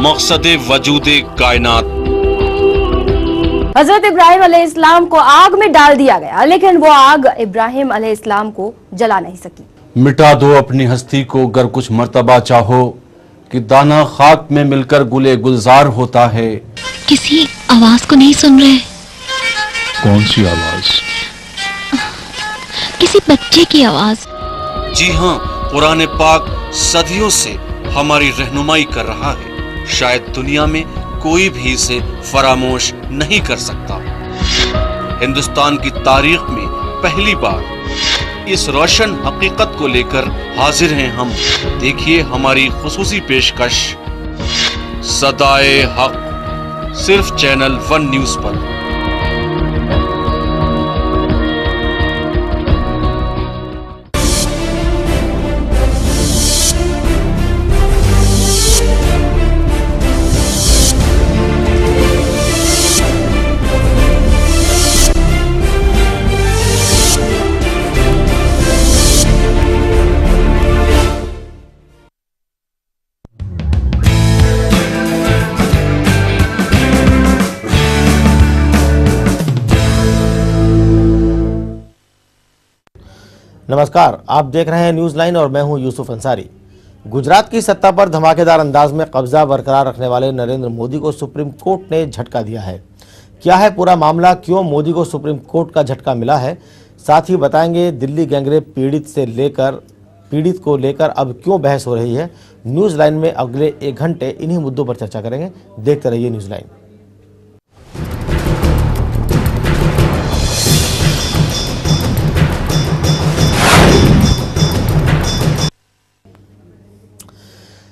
मकसद वजूदे कायनात। हजरत इब्राहिम अलैहिस्सलाम को आग में डाल दिया गया, लेकिन वो आग इब्राहिम अलैहिस्सलाम को जला नहीं सकी। मिटा दो अपनी हस्ती को गर कुछ मर्तबा चाहो, कि दाना खाक में मिलकर गुले गुलजार होता है। किसी आवाज को नहीं सुन रहे? कौन सी आवाज? किसी बच्चे की आवाज। जी हाँ, कुरान पाक सदियों से हमारी रहनुमाई कर रहा है। शायद दुनिया में कोई भी इसे फरामोश नहीं कर सकता। हिंदुस्तान की तारीख में पहली बार इस रोशन हकीकत को लेकर हाजिर हैं हम। देखिए हमारी खुसूसी पेशकश सदाए हक, सिर्फ चैनल 1 न्यूज पर। नमस्कार, आप देख रहे हैं न्यूज लाइन और मैं हूं यूसुफ अंसारी। गुजरात की सत्ता पर धमाकेदार अंदाज में कब्जा बरकरार रखने वाले नरेंद्र मोदी को सुप्रीम कोर्ट ने झटका दिया है। क्या है पूरा मामला, क्यों मोदी को सुप्रीम कोर्ट का झटका मिला है, साथ ही बताएंगे दिल्ली गैंगरेप पीड़ित को लेकर अब क्यों बहस हो रही है। न्यूज लाइन में अगले 1 घंटे इन्हीं मुद्दों पर चर्चा करेंगे। देखते रहिए न्यूज लाइन।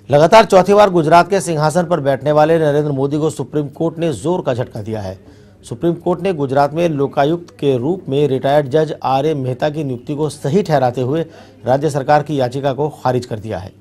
लगातार चौथी बार गुजरात के सिंहासन पर बैठने वाले नरेंद्र मोदी को सुप्रीम कोर्ट ने जोर का झटका दिया है। सुप्रीम कोर्ट ने गुजरात में लोकायुक्त के रूप में रिटायर्ड जज आर.ए. मेहता की नियुक्ति को सही ठहराते हुए राज्य सरकार की याचिका को खारिज कर दिया है।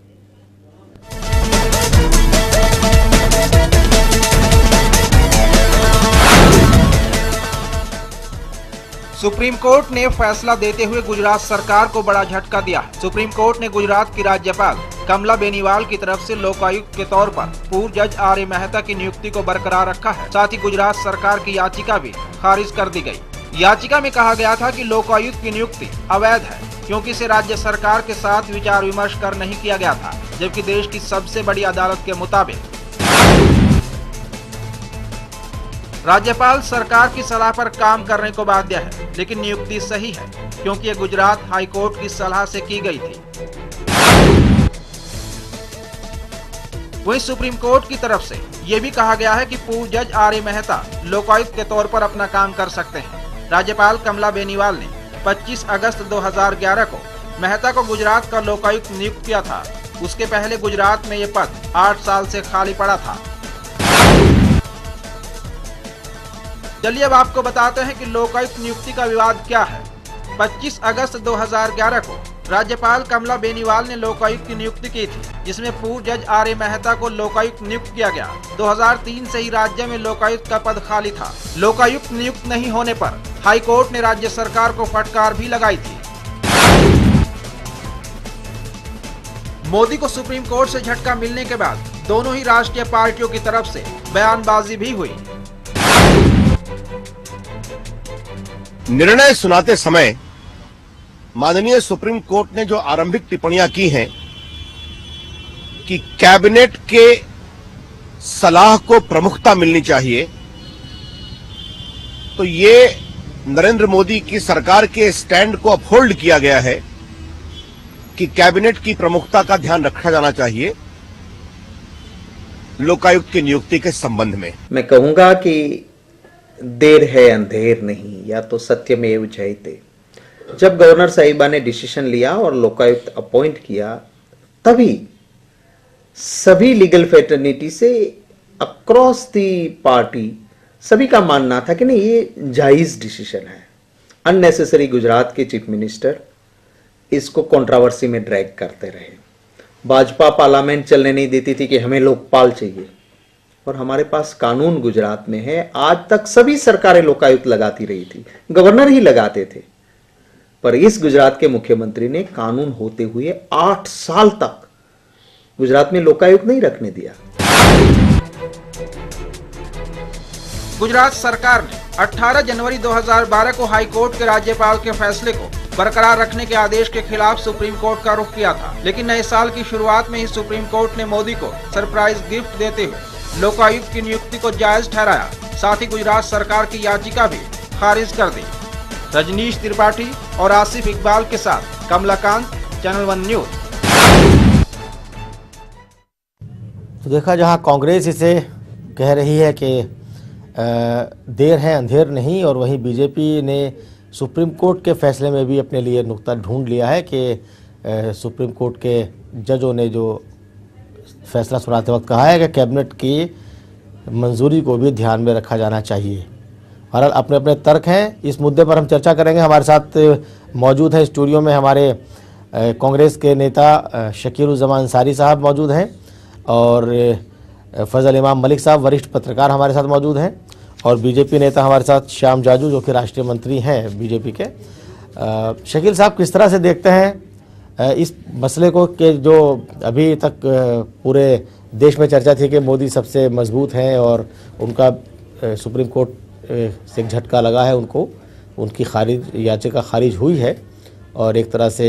सुप्रीम कोर्ट ने फैसला देते हुए गुजरात सरकार को बड़ा झटका दिया है। सुप्रीम कोर्ट ने गुजरात की राज्यपाल कमला बेनीवाल की तरफ से लोकायुक्त के तौर पर पूर्व जज आर.ए. मेहता की नियुक्ति को बरकरार रखा है। साथ ही गुजरात सरकार की याचिका भी खारिज कर दी गई। याचिका में कहा गया था कि लोकायुक्त की नियुक्ति अवैध है, क्योंकि इसे राज्य सरकार के साथ विचार विमर्श कर नहीं किया गया था, जबकि देश की सबसे बड़ी अदालत के मुताबिक राज्यपाल सरकार की सलाह पर काम करने को बाध्य है। लेकिन नियुक्ति सही है, क्योंकि ये गुजरात हाई कोर्ट की सलाह से की गई थी। वहीं सुप्रीम कोर्ट की तरफ से ये भी कहा गया है कि पूर्व जज आर.ए. मेहता लोकायुक्त के तौर पर अपना काम कर सकते हैं। राज्यपाल कमला बेनीवाल ने 25 अगस्त 2011 को मेहता को गुजरात का लोकायुक्त नियुक्त किया था। उसके पहले गुजरात में ये पद 8 साल से खाली पड़ा था। चलिए अब आपको बताते हैं कि लोकायुक्त नियुक्ति का विवाद क्या है। 25 अगस्त 2011 को राज्यपाल कमला बेनीवाल ने लोकायुक्त की नियुक्ति की थी, जिसमें पूर्व जज आर.ए. मेहता को लोकायुक्त नियुक्त किया गया। 2003 से ही राज्य में लोकायुक्त का पद खाली था। लोकायुक्त नियुक्त नहीं होने पर हाई कोर्ट ने राज्य सरकार को फटकार भी लगाई थी। मोदी को सुप्रीम कोर्ट से झटका मिलने के बाद दोनों ही राष्ट्रीय पार्टियों की तरफ से बयानबाजी भी हुई। निर्णय सुनाते समय माननीय सुप्रीम कोर्ट ने जो आरंभिक टिप्पणियां की हैं कि कैबिनेट के सलाह को प्रमुखता मिलनी चाहिए, तो ये नरेंद्र मोदी की सरकार के स्टैंड को अपहोल्ड किया गया है कि कैबिनेट की प्रमुखता का ध्यान रखा जाना चाहिए लोकायुक्त की नियुक्ति के संबंध में। मैं कहूंगा कि देर है अंधेर नहीं, या तो सत्यमेव जयते। जब गवर्नर साहिबा ने डिसीजन लिया और लोकायुक्त अपॉइंट किया, तभी सभी लीगल फेटर्निटी से अक्रॉस दी पार्टी सभी का मानना था कि नहीं, ये जायज डिसीजन है। अननेसेसरी गुजरात के चीफ मिनिस्टर इसको कंट्रोवर्सी में ड्रैग करते रहे। भाजपा पार्लियामेंट चलने नहीं देती थी कि हमें लोकपाल चाहिए, और हमारे पास कानून गुजरात में है। आज तक सभी सरकारें लोकायुक्त लगाती रही थी, गवर्नर ही लगाते थे, पर इस गुजरात के मुख्यमंत्री ने कानून होते हुए 8 साल तक गुजरात में लोकायुक्त नहीं रखने दिया। गुजरात सरकार ने 18 जनवरी 2012 को हाई कोर्ट के राज्यपाल के फैसले को बरकरार रखने के आदेश के खिलाफ सुप्रीम कोर्ट का रुख किया था, लेकिन नए साल की शुरुआत में ही सुप्रीम कोर्ट ने मोदी को सरप्राइज गिफ्ट देते हुए लोकायुक्त की नियुक्ति को जायज ठहराया। साथ ही गुजरात सरकार की याचिका भी खारिज कर दी। रजनीश त्रिपाठी और आसिफ इकबाल के साथ कमलाकांत, चैनल 1 न्यूज। तो देखा, जहां कांग्रेस इसे कह रही है कि देर है अंधेर नहीं, और वहीं बीजेपी ने सुप्रीम कोर्ट के फैसले में भी अपने लिए नुक्ता ढूंढ लिया है कि सुप्रीम कोर्ट के जजों ने जो फैसला सुनाते वक्त कहा है कि कैबिनेट की मंजूरी को भी ध्यान में रखा जाना चाहिए। बहरहाल अपने अपने तर्क हैं, इस मुद्दे पर हम चर्चा करेंगे। हमारे साथ मौजूद हैं स्टूडियो में हमारे कांग्रेस के नेता शकीरुज़्ज़मान अंसारी साहब मौजूद हैं, और फजल इमाम मलिक साहब वरिष्ठ पत्रकार हमारे साथ मौजूद हैं, और बीजेपी नेता हमारे साथ श्याम जाजू जो कि राष्ट्रीय मंत्री हैं बीजेपी के। शकील साहब, किस तरह से देखते हैं इस मसले को कि जो अभी तक पूरे देश में चर्चा थी कि मोदी सबसे मजबूत हैं और उनका सुप्रीम कोर्ट से एक झटका लगा है, उनकी याचिका खारिज हुई है, और एक तरह से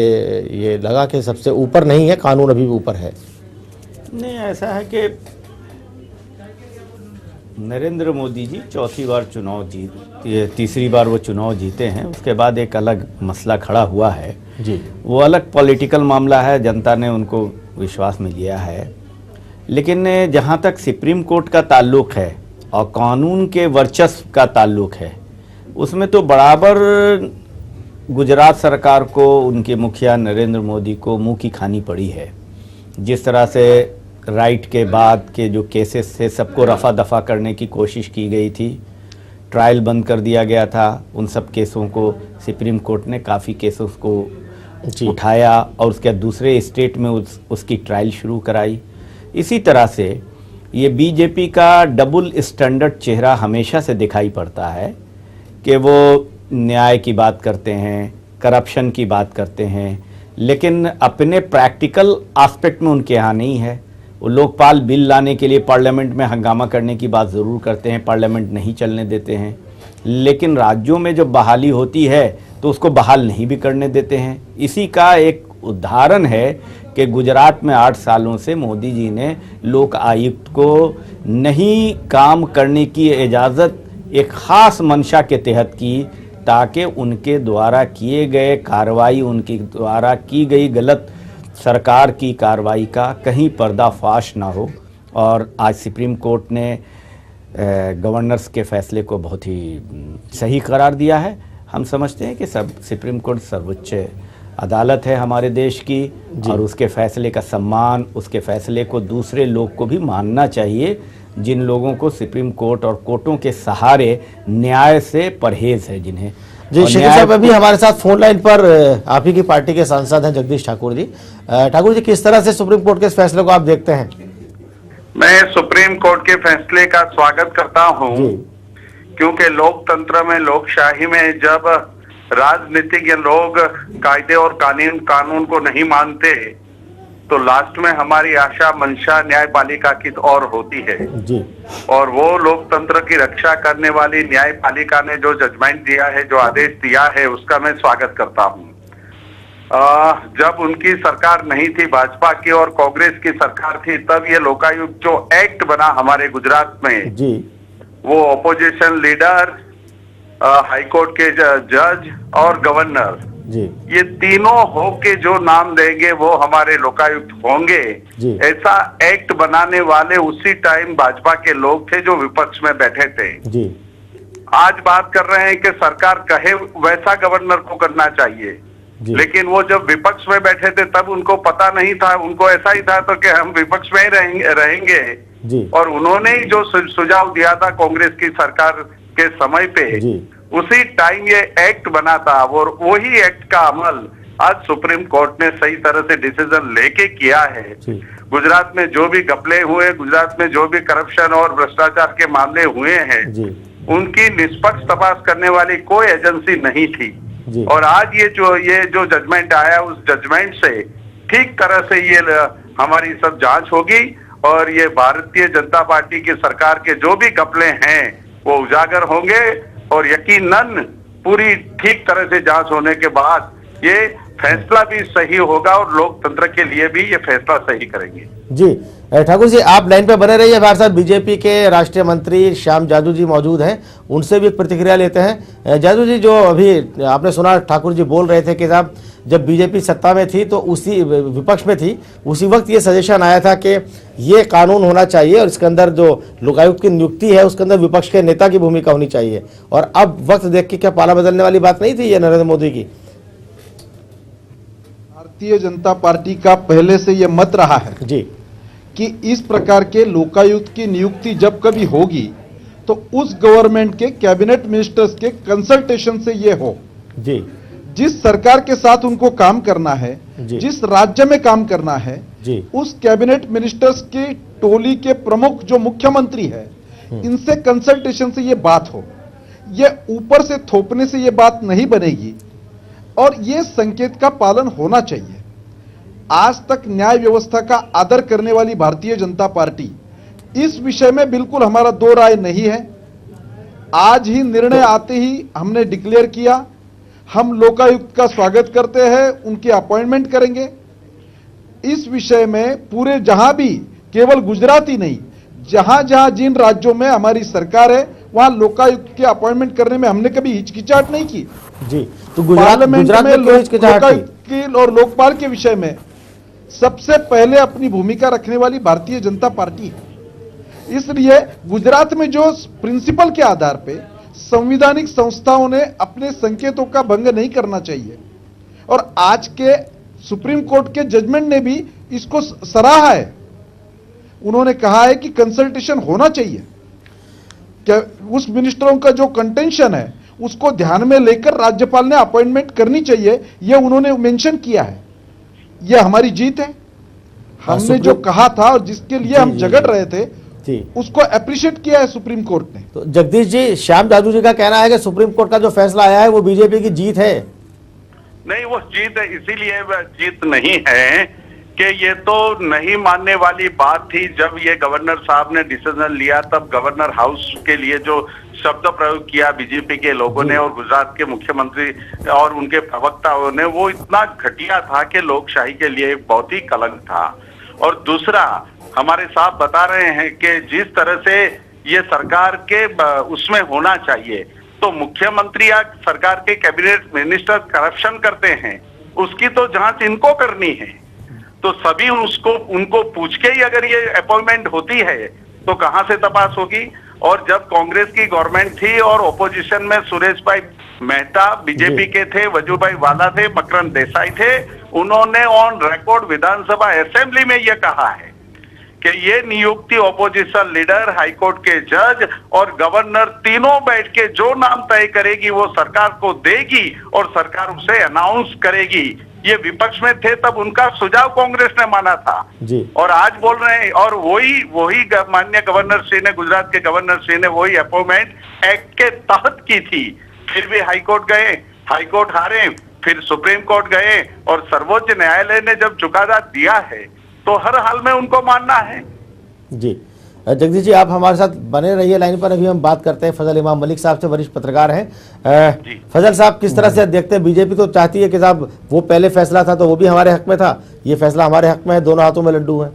ये लगा कि सबसे ऊपर नहीं है, कानून अभी भी ऊपर है। नहीं, ऐसा है कि नरेंद्र मोदी जी चौथी बार तीसरी बार वो चुनाव जीते हैं। उसके बाद एक अलग मसला खड़ा हुआ है जी, वो अलग पॉलिटिकल मामला है, जनता ने उनको विश्वास में लिया है। लेकिन जहाँ तक सुप्रीम कोर्ट का ताल्लुक है और कानून के वर्चस्व का ताल्लुक है, उसमें तो बराबर गुजरात सरकार को, उनके मुखिया नरेंद्र मोदी को मुंह की खानी पड़ी है। जिस तरह से राइट के बाद के जो केसेस से सबको रफा दफा करने की कोशिश की गई थी, ट्रायल बंद कर दिया गया था, उन सब केसों को सुप्रीम कोर्ट ने काफ़ी केसों को उठाया और उसके दूसरे स्टेट में उसकी ट्रायल शुरू कराई। इसी तरह से ये बीजेपी का डबल स्टैंडर्ड चेहरा हमेशा से दिखाई पड़ता है कि वो न्याय की बात करते हैं, करप्शन की बात करते हैं, लेकिन अपने प्रैक्टिकल एस्पेक्ट में उनके यहाँ नहीं है। वो लोकपाल बिल लाने के लिए पार्लियामेंट में हंगामा करने की बात ज़रूर करते हैं, पार्लियामेंट नहीं चलने देते हैं, लेकिन राज्यों में जब बहाली होती है तो उसको बहाल नहीं भी करने देते हैं। इसी का एक उदाहरण है कि गुजरात में 8 सालों से मोदी जी ने लोक आयुक्त को नहीं काम करने की इजाज़त एक ख़ास मंशा के तहत की, ताकि उनके द्वारा किए गए कार्रवाई, उनके द्वारा की गई गलत सरकार की कार्रवाई का कहीं पर्दाफाश ना हो। और आज सुप्रीम कोर्ट ने गवर्नर्स के फैसले को बहुत ही सही करार दिया है। हम समझते हैं कि सुप्रीम कोर्ट सर्वोच्च अदालत है हमारे देश की, और उसके फैसले का सम्मान, उसके फैसले को दूसरे लोग को भी मानना चाहिए, जिन लोगों को सुप्रीम कोर्ट और कोर्टों के सहारे न्याय से परहेज है जिन्हें। जी शकील साहब, अभी हमारे साथ फोन लाइन पर आप ही की पार्टी के सांसद हैं जगदीश ठाकुर जी। ठाकुर जी, किस तरह से सुप्रीम कोर्ट के इस फैसले को आप देखते हैं? मैं सुप्रीम कोर्ट के फैसले का स्वागत करता हूं, क्योंकि लोकतंत्र में, लोकशाही में जब राजनीतिज्ञ लोग कायदे और कानून को नहीं मानते तो लास्ट में हमारी आशा मंशा न्यायपालिका की ओर होती है जी। और वो लोकतंत्र की रक्षा करने वाली न्यायपालिका ने जो जजमेंट दिया है, जो आदेश दिया है, उसका मैं स्वागत करता हूं। जब उनकी सरकार नहीं थी, भाजपा की और कांग्रेस की सरकार थी, तब ये लोकायुक्त जो एक्ट बना हमारे गुजरात में जी, वो ऑपोजिशन लीडर, हाईकोर्ट के जज और गवर्नर, जी, ये तीनों होके जो नाम देंगे वो हमारे लोकायुक्त होंगे। ऐसा एक्ट बनाने वाले उसी टाइम भाजपा के लोग थे जो विपक्ष में बैठे थे जी। आज बात कर रहे हैं कि सरकार कहे वैसा गवर्नर को करना चाहिए, लेकिन वो जब विपक्ष में बैठे थे तब उनको पता नहीं था, उनको ऐसा ही था तो कि हम विपक्ष में ही रहेंगे जी। और उन्होंने ही जो सुझाव दिया था कांग्रेस की सरकार के समय पे जी। उसी टाइम ये एक्ट बना था और वही एक्ट का अमल आज सुप्रीम कोर्ट ने सही तरह से डिसीजन लेके किया है। गुजरात में जो भी घपले हुए, गुजरात में जो भी करप्शन और भ्रष्टाचार के मामले हुए हैं, उनकी निष्पक्ष तपास करने वाली कोई एजेंसी नहीं थी और आज ये जो जजमेंट आया, उस जजमेंट से ठीक तरह से ये हमारी सब जांच होगी और ये भारतीय जनता पार्टी की सरकार के जो भी घपले हैं वो उजागर होंगे और यकीनन पूरी ठीक तरह से जांच होने के बाद ये फैसला भी सही होगा और लोकतंत्र के लिए भी ये फैसला सही करेंगे। जी ठाकुर जी, आप लाइन पे बने रहिए। हमारे साथ बीजेपी के राष्ट्रीय मंत्री श्याम जाजू जी मौजूद हैं, उनसे भी एक प्रतिक्रिया लेते हैं। जाजू जी, जो अभी आपने सुना ठाकुर जी बोल रहे थे कि साहब जब बीजेपी सत्ता में थी तो उसी विपक्ष में थी, उसी वक्त ये सजेशन आया था कि ये कानून होना चाहिए और इसके अंदर जो लोकायुक्त की नियुक्ति है उसके अंदर विपक्ष के नेता की भूमिका होनी चाहिए। और अब वक्त देख के क्या पाला बदलने वाली बात नहीं थी ये नरेंद्र मोदी की? भारतीय जनता पार्टी का पहले से ये मत रहा है जी कि इस प्रकार के लोकायुक्त की नियुक्ति जब कभी होगी तो उस गवर्नमेंट के कैबिनेट मिनिस्टर्स के कंसल्टेशन से ये हो। जी, जिस सरकार के साथ उनको काम करना है, जिस राज्य में काम करना है, जी, उस कैबिनेट मिनिस्टर्स की टोली के प्रमुख जो मुख्यमंत्री है, इनसे कंसल्टेशन से ये बात हो। ये ऊपर से थोपने से ये बात नहीं बनेगी और ये संकेत का पालन होना चाहिए। आज तक न्याय व्यवस्था का आदर करने वाली भारतीय जनता पार्टी इस विषय में बिल्कुल हमारा दो राय नहीं है। आज ही निर्णय आते ही हमने डिक्लेयर किया, हम लोकायुक्त का स्वागत करते हैं, उनकी अपॉइंटमेंट करेंगे। इस विषय में पूरे जहां भी, केवल गुजरात ही नहीं, जहां जहां जिन राज्यों में हमारी सरकार है वहां लोकायुक्त के अपॉइंटमेंट करने में हमने कभी हिचकिचाहट नहीं की। जी, तो गुजरात में लोकायुक्त और लोकपाल के विषय में सबसे पहले अपनी भूमिका रखने वाली भारतीय जनता पार्टी है। इसलिए गुजरात में जो प्रिंसिपल के आधार पे संवैधानिक संस्थाओं ने अपने संकेतों का भंग नहीं करना चाहिए और आज के सुप्रीम कोर्ट के जजमेंट ने भी इसको सराहा है। उन्होंने कहा है कि कंसल्टेशन होना चाहिए, क्या उस मिनिस्टरों का जो कंटेंशन है उसको ध्यान में लेकर राज्यपाल ने अपॉइंटमेंट करनी चाहिए, यह उन्होंने मेंशन किया है। यह हमारी जीत है। हमने जो कहा था और जिसके लिए हम झगड़ रहे थे उसको अप्रिशिएट किया है सुप्रीम कोर्ट ने। तो जगदीश जी, श्याम जाजू जी का कहना है कि सुप्रीम कोर्ट का जो फैसला आया है वो बीजेपी की जीत है। नहीं, वो जीत है, इसीलिए जीत नहीं है कि ये तो नहीं मानने वाली बात थी। जब ये गवर्नर साहब ने डिसीजन लिया तब गवर्नर हाउस के लिए जो शब्द प्रयोग किया बीजेपी के लोगों ने और गुजरात के मुख्यमंत्री और उनके प्रवक्ताओं ने, वो इतना घटिया था कि लोकशाही के लिए बहुत ही कलंक था। और दूसरा, हमारे साहब बता रहे हैं कि जिस तरह से ये सरकार के उसमें होना चाहिए, तो मुख्यमंत्री या सरकार के कैबिनेट मिनिस्टर करप्शन करते हैं, उसकी तो जांच इनको करनी है। तो सभी उनको पूछ के ही अगर ये अपॉइंटमेंट होती है तो कहां से तपास होगी। और जब कांग्रेस की गवर्नमेंट थी और ओपोजिशन में सुरेश भाई मेहता बीजेपी के थे, वजूभाई वाला थे, मकरंद देसाई थे, उन्होंने ऑन रिकॉर्ड विधानसभा असेंबली में यह कहा है कि ये नियुक्ति ओपोजिशन लीडर, हाईकोर्ट के जज और गवर्नर तीनों बैठ के जो नाम तय करेगी वो सरकार को देगी और सरकार उसे अनाउंस करेगी। ये विपक्ष में थे तब उनका सुझाव कांग्रेस ने माना था जी। और आज बोल रहे हैं, और वही माननीय गवर्नर श्री ने, गुजरात के गवर्नर श्री ने वही अपॉइंटमेंट एक्ट के तहत की थी। फिर भी हाईकोर्ट गए, हाईकोर्ट हारे, फिर सुप्रीम कोर्ट गए और सर्वोच्च न्यायालय ने जब चुकादा दिया है तो हर हाल में उनको मानना है। जी, जगदीश जी, आप हमारे साथ बने रहिए लाइन पर। अभी हम बात करते हैं फजल इमाम मलिक साहब से, वरिष्ठ पत्रकार हैं। फजल साहब, किस तरह से देखते हैं? बीजेपी तो चाहती है कि साहब वो पहले फैसला था तो वो भी हमारे हक में था, ये फैसला हमारे हक में है, दोनों हाथों में लड्डू हैं।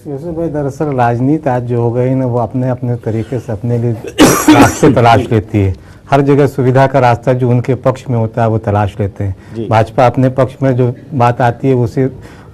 यूसुफ भाई, दरअसल राजनीति आज जो हो गई ना, वो अपने अपने तरीके से अपने लिए रास्ते तलाश लेती है। हर जगह सुविधा का रास्ता जो उनके पक्ष में होता है वो तलाश लेते हैं। भाजपा अपने पक्ष में जो बात आती है वो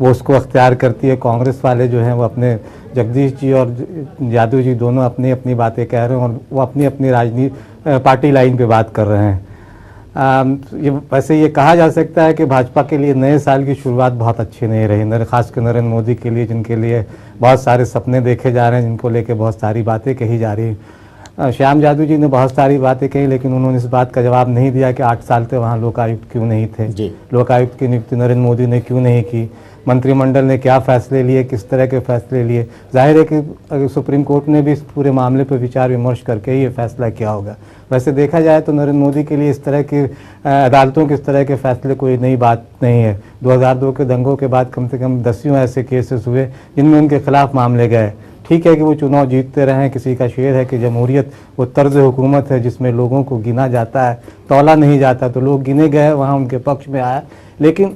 उसको अख्तियार करती है। कांग्रेस वाले जो हैं वो अपने, जगदीश जी और जादू जी दोनों अपनी अपनी बातें कह रहे हैं और वो अपनी अपनी राजनीति पार्टी लाइन पे बात कर रहे हैं। वैसे ये कहा जा सकता है कि भाजपा के लिए नए साल की शुरुआत बहुत अच्छी नहीं रही, खासकर नरेंद्र मोदी के लिए, जिनके लिए बहुत सारे सपने देखे जा रहे हैं, जिनको लेके बहुत सारी बातें कही जा रही हैं। श्याम जादू जी ने बहुत सारी बातें कही लेकिन उन्होंने इस बात का जवाब नहीं दिया कि 8 साल से वहाँ लोकायुक्त क्यों नहीं थे, लोकायुक्त की नियुक्ति नरेंद्र मोदी ने क्यों नहीं की, मंत्रिमंडल ने क्या फैसले लिए, किस तरह के फैसले लिए। जाहिर है कि सुप्रीम कोर्ट ने भी इस पूरे मामले पर विचार विमर्श करके ही ये फैसला किया होगा। वैसे देखा जाए तो नरेंद्र मोदी के लिए इस तरह की अदालतों के इस तरह के फैसले कोई नई बात नहीं है। 2002 के दंगों के बाद कम से कम 10 ऐसे केसेस हुए जिनमें उनके खिलाफ मामले गए, ठीक है कि वो चुनाव जीतते रहे, किसी का शेर है कि जमहूरियत वो तर्ज हुकूमत है जिसमें लोगों को गिना जाता है, तौला नहीं जाता, तो लोग गिने गए, वहाँ उनके पक्ष में आया। लेकिन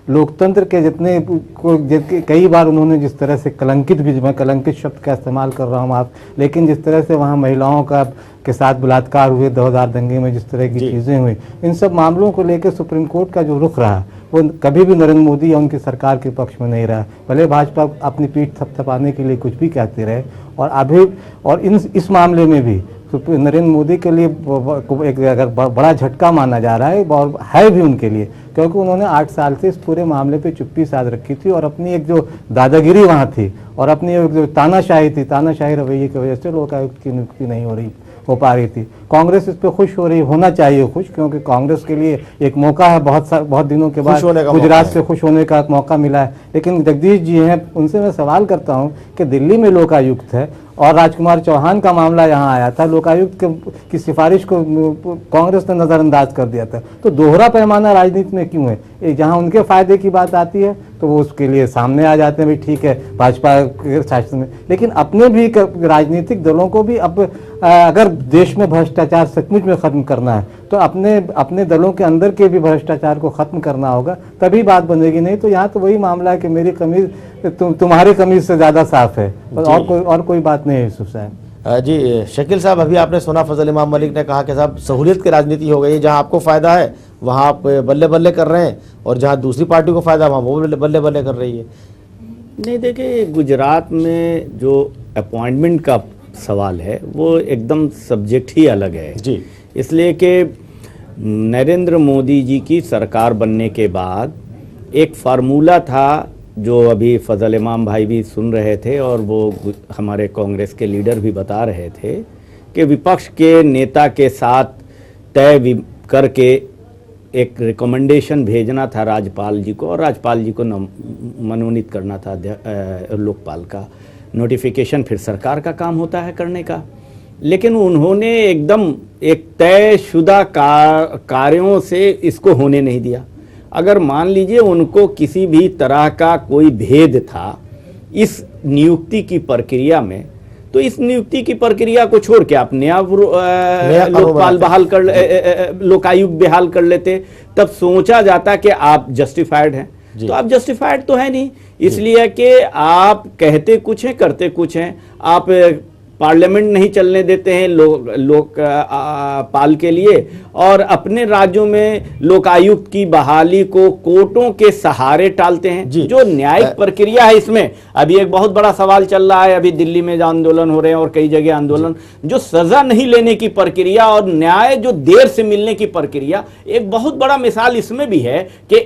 लोकतंत्र के जितने कई बार उन्होंने जिस तरह से कलंकित, भी मैं कलंकित शब्द का इस्तेमाल कर रहा हूँ आप, लेकिन जिस तरह से वहाँ महिलाओं के साथ बलात्कार हुए 2000 दंगे में, जिस तरह की चीज़ें हुई, इन सब मामलों को लेकर सुप्रीम कोर्ट का जो रुख रहा वो कभी भी नरेंद्र मोदी या उनकी सरकार के पक्ष में नहीं रहा। भले भाजपा अपनी पीठ थपथपाने के लिए कुछ भी कहते रहे, और अभी और इस मामले में भी नरेंद्र मोदी के लिए एक अगर बड़ा झटका माना जा रहा है, और है भी उनके लिए, क्योंकि उन्होंने 8 साल से इस पूरे मामले पे चुप्पी साध रखी थी, और अपनी एक जो दादागिरी वहाँ थी और अपनी एक जो तानाशाही रवैये की वजह से लोकायुक्त की नियुक्ति नहीं हो पा रही थी। कांग्रेस इस पे खुश हो रही, होना चाहिए खुश, क्योंकि कांग्रेस के लिए एक मौका है, बहुत दिनों के बाद गुजरात से खुश होने का मौका मिला है। लेकिन जगदीश जी हैं, उनसे मैं सवाल करता हूं कि दिल्ली में लोकायुक्त है और राजकुमार चौहान का मामला यहाँ आया था, लोकायुक्त की सिफारिश को कांग्रेस ने नज़रअंदाज कर दिया था, तो दोहरा पैमाना राजनीति में क्यों है? जहाँ उनके फायदे की बात आती है तो वो उसके लिए सामने आ जाते हैं, भाई ठीक है भाजपा के शासन में, लेकिन अपने भी राजनीतिक दलों को भी अब अगर देश में भ्रष्टाचार सचमुच में खत्म करना है तो अपने दलों के अंदर के भी भ्रष्टाचार को खत्म करना होगा, तभी बात बनेगी। नहीं तो यहाँ तो वही मामला है कि मेरी कमीज तुम्हारी कमीज से ज्यादा साफ है, और कोई बात नहीं है यूसुफ साहब। जी शकील साहब, अभी आपने सुना फजल इमाम मलिक ने कहा कि साहब सहूलियत की राजनीति हो गई है, जहाँ आपको फायदा है वहाँ आप बल्ले बल्ले कर रहे हैं, और जहाँ दूसरी पार्टी को फायदा वहाँ वो बल्ले बल्ले कर रही है। नहीं, देखिए गुजरात में जो अपॉइंटमेंट का सवाल है वो एकदम सब्जेक्ट ही अलग है जी, इसलिए कि नरेंद्र मोदी जी की सरकार बनने के बाद एक फार्मूला था जो अभी फजल इमाम भाई भी सुन रहे थे और वो हमारे कांग्रेस के लीडर भी बता रहे थे कि विपक्ष के नेता के साथ तय करके एक रिकमेंडेशन भेजना था राज्यपाल जी को, और राज्यपाल जी को मनोनीत करना था लोकपाल का। नोटिफिकेशन फिर सरकार का काम होता है करने का, लेकिन उन्होंने एकदम एक तयशुदा कार्यों से इसको होने नहीं दिया। अगर मान लीजिए उनको किसी भी तरह का कोई भेद था इस नियुक्ति की प्रक्रिया में, तो इस नियुक्ति की प्रक्रिया को छोड़ के आप नया लोकपाल बहाल कर लोकायुक्त बहाल कर लेते, तब सोचा जाता कि आप जस्टिफाइड हैं। तो आप जस्टिफाइड तो है नहीं, इसलिए कि आप कहते कुछ हैं करते कुछ हैं। आप पार्लियामेंट नहीं चलने देते हैं लोकपाल के लिए, और अपने राज्यों में लोकायुक्त की बहाली को कोर्टों के सहारे टालते हैं। जो न्यायिक प्रक्रिया है इसमें अभी एक बहुत बड़ा सवाल चल रहा है। अभी दिल्ली में जो आंदोलन हो रहे हैं और कई जगह आंदोलन, जो सजा नहीं लेने की प्रक्रिया और न्याय जो देर से मिलने की प्रक्रिया, एक बहुत बड़ा मिसाल इसमें भी है कि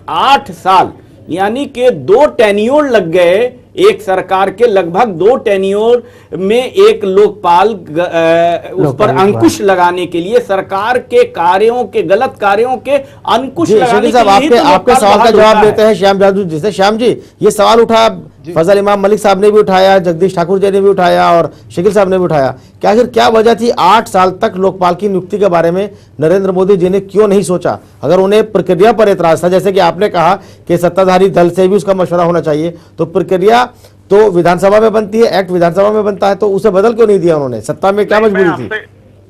8 साल यानी कि 2 टेन्योर लग गए एक सरकार के, लगभग 2 टेन्योर में एक लोकपाल उस पर अंकुश लगाने के लिए, सरकार के कार्यों के गलत कार्यों के अंकुश लगाने के लिए आपके सवाल का जवाब देते हैं श्याम जादू जी से। श्याम जी, ये सवाल उठा फजल इमाम मलिक साहब ने भी उठाया, जगदीश ठाकुर जी ने भी उठाया और शकील साहब ने भी उठाया, कि आखिर क्या वजह थी 8 साल तक लोकपाल की नियुक्ति के बारे में नरेंद्र मोदी जी ने क्यों नहीं सोचा? अगर उन्हें प्रक्रिया पर एतराज था, जैसे कि आपने कहा कि सत्ताधारी दल से भी उसका मशवरा होना चाहिए, तो प्रक्रिया तो विधानसभा में बनती है, एक्ट विधानसभा में बनता है, तो उसे बदल क्यों नहीं दिया उन्होंने? सत्ता में क्या मजबूरी थी?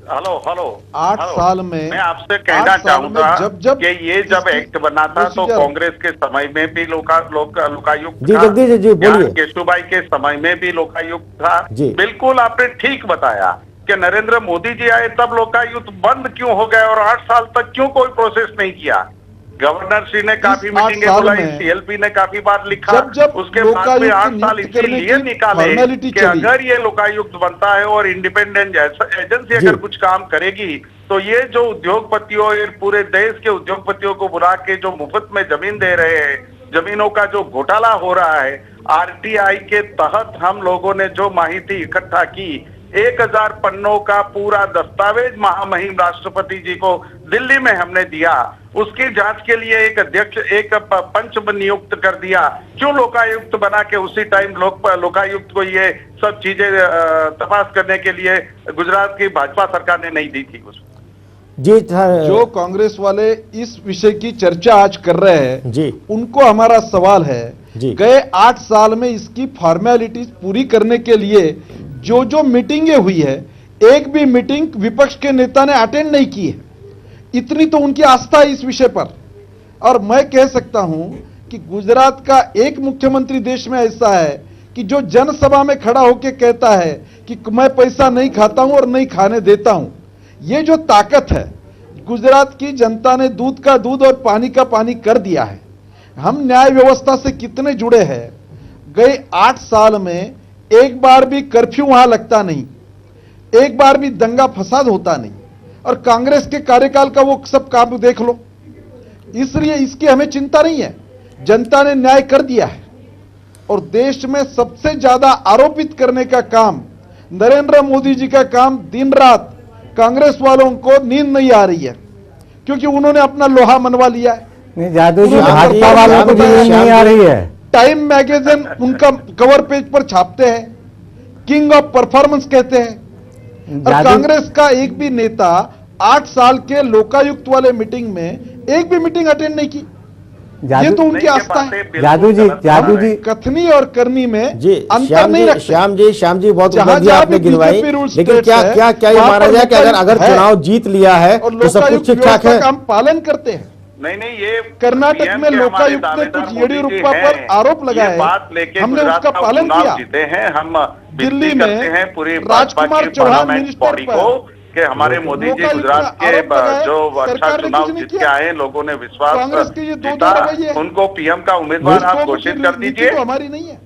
हेलो 8 साल में मैं आपसे कहना चाहूंगा कि ये जब एक्ट बना था तो कांग्रेस के समय में भी लोकायुक्त जी, जगदीश जी बोलिए। केशुभाई के समय में भी लोकायुक्त था। बिल्कुल आपने ठीक बताया कि नरेंद्र मोदी जी आए तब लोकायुक्त बंद क्यों हो गए और 8 साल तक क्यों कोई प्रोसेस नहीं किया। गवर्नर श्री ने काफी मीटिंगें बुलाई, सीएलपी ने काफी बार लिखा, उसके बाद में 8 साल इसीलिए निकाले कि अगर ये लोकायुक्त बनता है और इंडिपेंडेंट एजेंसी अगर कुछ काम करेगी तो ये जो उद्योगपतियों, ये पूरे देश के उद्योगपतियों को बुला के जो मुफ्त में जमीन दे रहे हैं, जमीनों का जो घोटाला हो रहा है, आरटीआई के तहत हम लोगों ने जो माहिती इकट्ठा की, 1000 पन्नों का पूरा दस्तावेज महामहिम राष्ट्रपति जी को दिल्ली में हमने दिया। उसकी जांच के लिए एक अध्यक्ष, एक पंच नियुक्त कर दिया। क्यों लोकायुक्त बना के उसी टाइम लोकायुक्त को ये सब चीजें तपास करने के लिए गुजरात की भाजपा सरकार ने नहीं दी थी? जी, जो कांग्रेस वाले इस विषय की चर्चा आज कर रहे हैं जी, उनको हमारा सवाल है गए 8 साल में इसकी फॉर्मेलिटीज पूरी करने के लिए जो जो मीटिंगें हुई है, एक भी मीटिंग विपक्ष के नेता ने अटेंड नहीं की है। इतनी तो उनकी आस्था है इस विषय पर। और मैं कह सकता हूं कि गुजरात का एक मुख्यमंत्री देश में ऐसा है कि जो जनसभा में खड़ा होकर कहता है कि मैं पैसा नहीं खाता हूं और नहीं खाने देता हूं। ये जो ताकत है, गुजरात की जनता ने दूध का दूध और पानी का पानी कर दिया है। हम न्याय व्यवस्था से कितने जुड़े हैं। गए 8 साल में एक बार भी कर्फ्यू वहां लगता नहीं, एक बार भी दंगा फसाद होता नहीं, और कांग्रेस के कार्यकाल का वो सब काम देख लो। इसलिए इसकी हमें चिंता नहीं है, जनता ने न्याय कर दिया है। और देश में सबसे ज्यादा आरोपित करने का काम नरेंद्र मोदी जी का काम, दिन रात कांग्रेस वालों को नींद नहीं आ रही है क्योंकि उन्होंने अपना लोहा मनवा लिया है। नहीं जादू जी, भाजपा वालों को नींद नहीं आ रही है। टाइम मैगजीन उनका कवर पेज पर छापते हैं, किंग ऑफ परफॉर्मेंस कहते हैं। और कांग्रेस का एक भी नेता 8 साल के लोकायुक्त वाले मीटिंग में एक भी मीटिंग अटेंड नहीं की। ये तो उनकी आस्था है। जादू जी कथनी और करनी में अंतर नहीं रखते। श्याम जी बहुत उपलब्धियां आपने गिनवाई, लेकिन क्या ये माना जाए कि अगर चुनाव जीत लिया है तो सब कुछ ठीक ठाक है? हम पालन करते हैं। नहीं, ये कर्नाटक में लोकायुक्त ने कुछ येडियुरप्पा पर आरोप लगाए, हमने उसका पालन किया। जीते हैं हम दिल्ली में पूरी राजकुमार चौहान मिनिस्टर पर कि हमारे मोदी जी गुजरात के जो अच्छा चुनाव जीत के आए, लोगों ने विश्वास जीता, उनको पीएम का उम्मीदवार आप घोषित कर दीजिए। हमारी नहीं है।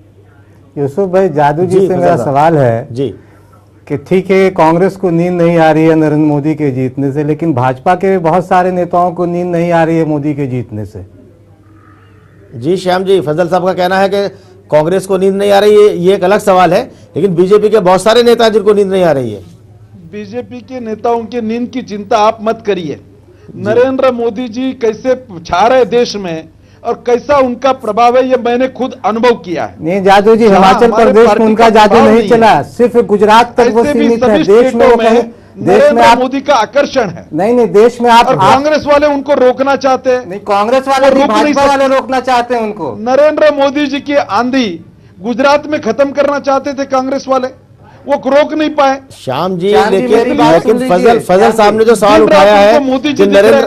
यूसुफ भाई, जादू जी से मेरा सवाल है जी कि ठीक है, कांग्रेस को नींद नहीं आ रही है नरेंद्र मोदी के जीतने से, लेकिन भाजपा के बहुत सारे नेताओं को नींद नहीं आ रही है मोदी के जीतने से। जी श्याम जी, फजल साहब का कहना है कि कांग्रेस को नींद नहीं आ रही है, ये एक अलग सवाल है, लेकिन बीजेपी के बहुत सारे नेता जिनको नींद नहीं आ रही है। बीजेपी के नेताओं की नींद की चिंता आप मत करिए। नरेंद्र मोदी जी कैसे छा रहे देश में और कैसा उनका प्रभाव है, ये मैंने खुद अनुभव किया है। नहीं जादू जी, हिमाचल प्रदेश में उनका जादू नहीं चला, सिर्फ गुजरात तक वो सीमित है। देश में आप मोदी का आकर्षण है। नहीं, देश में आप कांग्रेस वाले उनको रोकना चाहते हैं। नहीं, कांग्रेस वाले भाजपा वाले रोकना चाहते हैं उनको। नरेंद्र मोदी जी की आंधी गुजरात में खत्म करना चाहते थे कांग्रेस वाले, वो रोक नहीं पाए। श्याम जी, लेकिन फजल साहब ने जो सवाल उठाया है कि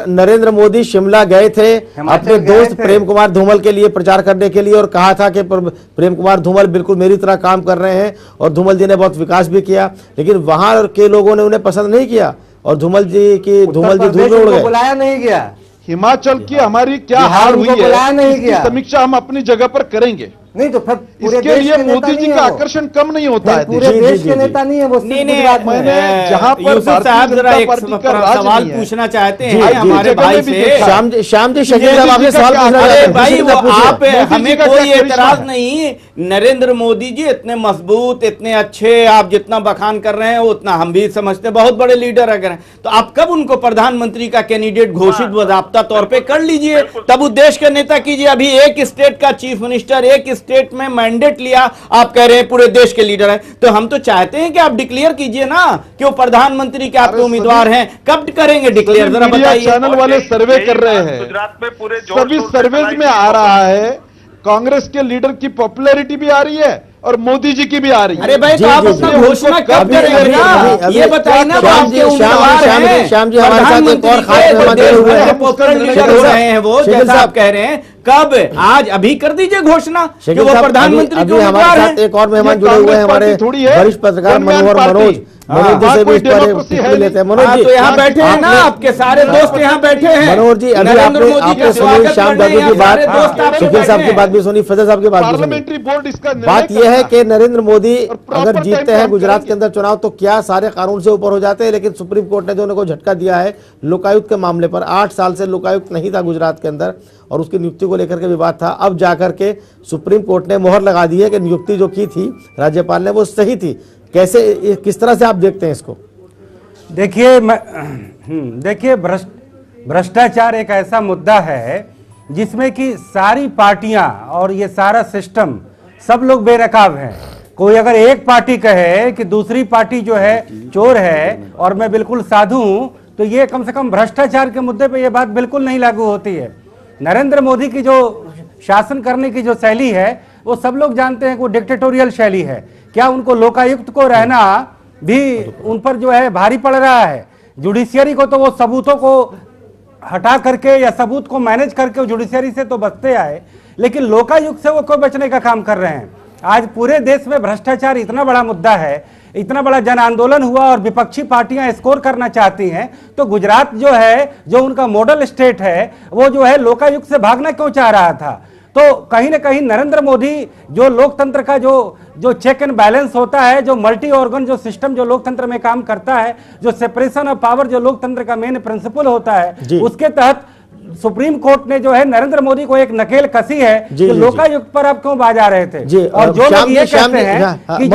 नरेंद्र मोदी शिमला गए थे अपने दोस्त प्रेम कुमार धूमल के लिए प्रचार करने के लिए और कहा था कि प्रेम कुमार धूमल बिल्कुल मेरी तरह काम कर रहे हैं और धूमल जी ने बहुत विकास भी किया, लेकिन वहां के लोगों ने उन्हें पसंद नहीं किया और धूमल जी धूल में उड़ गए। बुलाया नहीं गया। हिमाचल की हमारी क्या हाल हुई है, समीक्षा हम अपनी जगह पर करेंगे। नहीं तो फिर इसके लिए मोदी जी का आकर्षण कम नहीं होता है। पूरे देश के नेता नहीं है वो। मैंने जहां पर भारतीय जनता पार्टी का सवाल पूछना चाहते हैं हमारे भाई से, श्याम जी शकील साहब आपने सवाल पूछना भाई, वो आप हमें कोई एतराज नहीं। नरेंद्र मोदी जी इतने मजबूत, इतने अच्छे, आप जितना बखान कर रहे हैं उतना हम भी समझते, बहुत बड़े लीडर अगर हैं, तो आप कब उनको प्रधानमंत्री का कैंडिडेट घोषित बाकायदा तौर पे कर लीजिए, तब उस देश के नेता कीजिए। अभी एक स्टेट का चीफ मिनिस्टर, एक स्टेट में मैंडेट लिया, आप कह रहे हैं पूरे देश के लीडर हैं, तो हम तो चाहते हैं कि आप डिक्लेयर कीजिए ना कि वो प्रधानमंत्री के आपके उम्मीदवार हैं। कब करेंगे डिक्लेयर, जरा बताइए। चैनल वाले सर्वे कर रहे हैं, गुजरात में पूरे सभी सर्वेज में आ रहा है, कांग्रेस के लीडर की पॉपुलैरिटी भी आ रही है और मोदी जी की भी आ रही है। अरे भाई, तो आप अपना घोषणा कब करेंगे ना, ये बताइए ना। श्याम जी हमारे साथ एक और खास मेहमान जुड़े हुए हैं, पॉपुलर लीडर हो रहे हैं वो, जैसा आप कह रहे हैं, कब, आज अभी कर दीजिए घोषणा कि वो प्रधानमंत्री के उम्मीदवार हैं। एक और मेहमान जुड़े हुए हैं हमारे वरिष्ठ पत्रकार मनोज लेते हैं। मनोज जी तो यहाँ बैठे हैं ना, आपके सारे दोस्त यहाँ बैठे हैं। मनोज जी, अभी आपने सुनी श्याम जादू की बात, शकील साहब की बात भी सुनी, फजल साहब की बात भी सुनी। बात यह है कि नरेंद्र मोदी अगर जीतते हैं गुजरात के अंदर चुनाव तो क्या सारे कानून से ऊपर हो जाते हैं, लेकिन सुप्रीम कोर्ट ने जो उनको झटका दिया है लोकायुक्त के मामले पर, 8 साल से लोकायुक्त नहीं था गुजरात के अंदर और उसकी नियुक्ति को लेकर के विवाद था, अब जाकर के सुप्रीम कोर्ट ने मोहर लगा दी है कि नियुक्ति जो की थी राज्यपाल ने वो सही थी। कैसे, किस तरह से आप देखते हैं इसको? देखिए भ्रष्टाचार एक ऐसा मुद्दा है जिसमें कि सारी पार्टियां और ये सारा सिस्टम सब लोग बेनकाब हैं। कोई अगर एक पार्टी कहे कि दूसरी पार्टी जो है चोर है और मैं बिल्कुल साधु हूं, तो ये कम से कम भ्रष्टाचार के मुद्दे पे ये बात बिल्कुल नहीं लागू होती है। नरेंद्र मोदी की जो शासन करने की जो शैली है वो सब लोग जानते हैं कि वो डिक्टेटोरियल शैली है। क्या उनको लोकायुक्त को रहना भी उन पर जो है भारी पड़ रहा है? जुडिशियरी को तो वो सबूतों को हटा करके या सबूत को मैनेज करके जुडिशियरी से तो बचते आए, लेकिन लोकायुक्त से वो क्यों बचने का काम कर रहे हैं? आज पूरे देश में भ्रष्टाचार इतना बड़ा मुद्दा है, इतना बड़ा जन आंदोलन हुआ और विपक्षी पार्टियां स्कोर करना चाहती हैं, तो गुजरात जो है, जो उनका मॉडल स्टेट है, वो जो है लोकायुक्त से भागना क्यों चाह रहा था? तो कहीं ना कहीं नरेंद्र मोदी जो लोकतंत्र का जो चेक एंड बैलेंस होता है, जो मल्टी ऑर्गन जो सिस्टम जो लोकतंत्र में काम करता है, जो सेपरेशन ऑफ पावर जो लोकतंत्र का मेन प्रिंसिपल होता है, उसके तहत सुप्रीम कोर्ट ने जो है नरेंद्र मोदी को एक नकेल कसी है कि लोकायुक्त पर आप क्यों बाज आ रहे थे। और जो लोग ये कहते हैं कि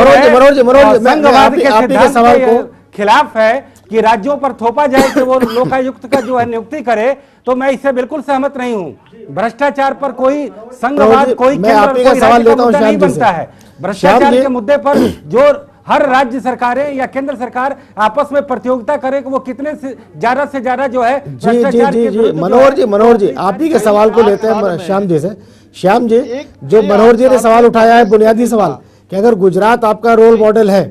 संघवाद के सिद्धांत के खिलाफ है कि राज्यों पर थोपा जाए कि वो लोकायुक्त का जो है नियुक्ति करे, तो मैं इससे बिल्कुल सहमत नहीं हूं। भ्रष्टाचार पर कोई संघवाद, कोई केंद्र, कोई राज्य का मुद्दा नहीं बनता है। भ्रष्टाचार के मुद्दे पर जो हर राज्य सरकारें या केंद्र सरकार आपस में प्रतियोगिता करे कि वो कितने से ज्यादा जो है भ्रष्टाचार के विरुद्ध। मनोहर जी आप ही के सवाल को लेते हैं श्याम जी से। श्याम जी, जो मनोहर जी ने सवाल उठाया है, बुनियादी सवाल कि अगर गुजरात आपका रोल मॉडल है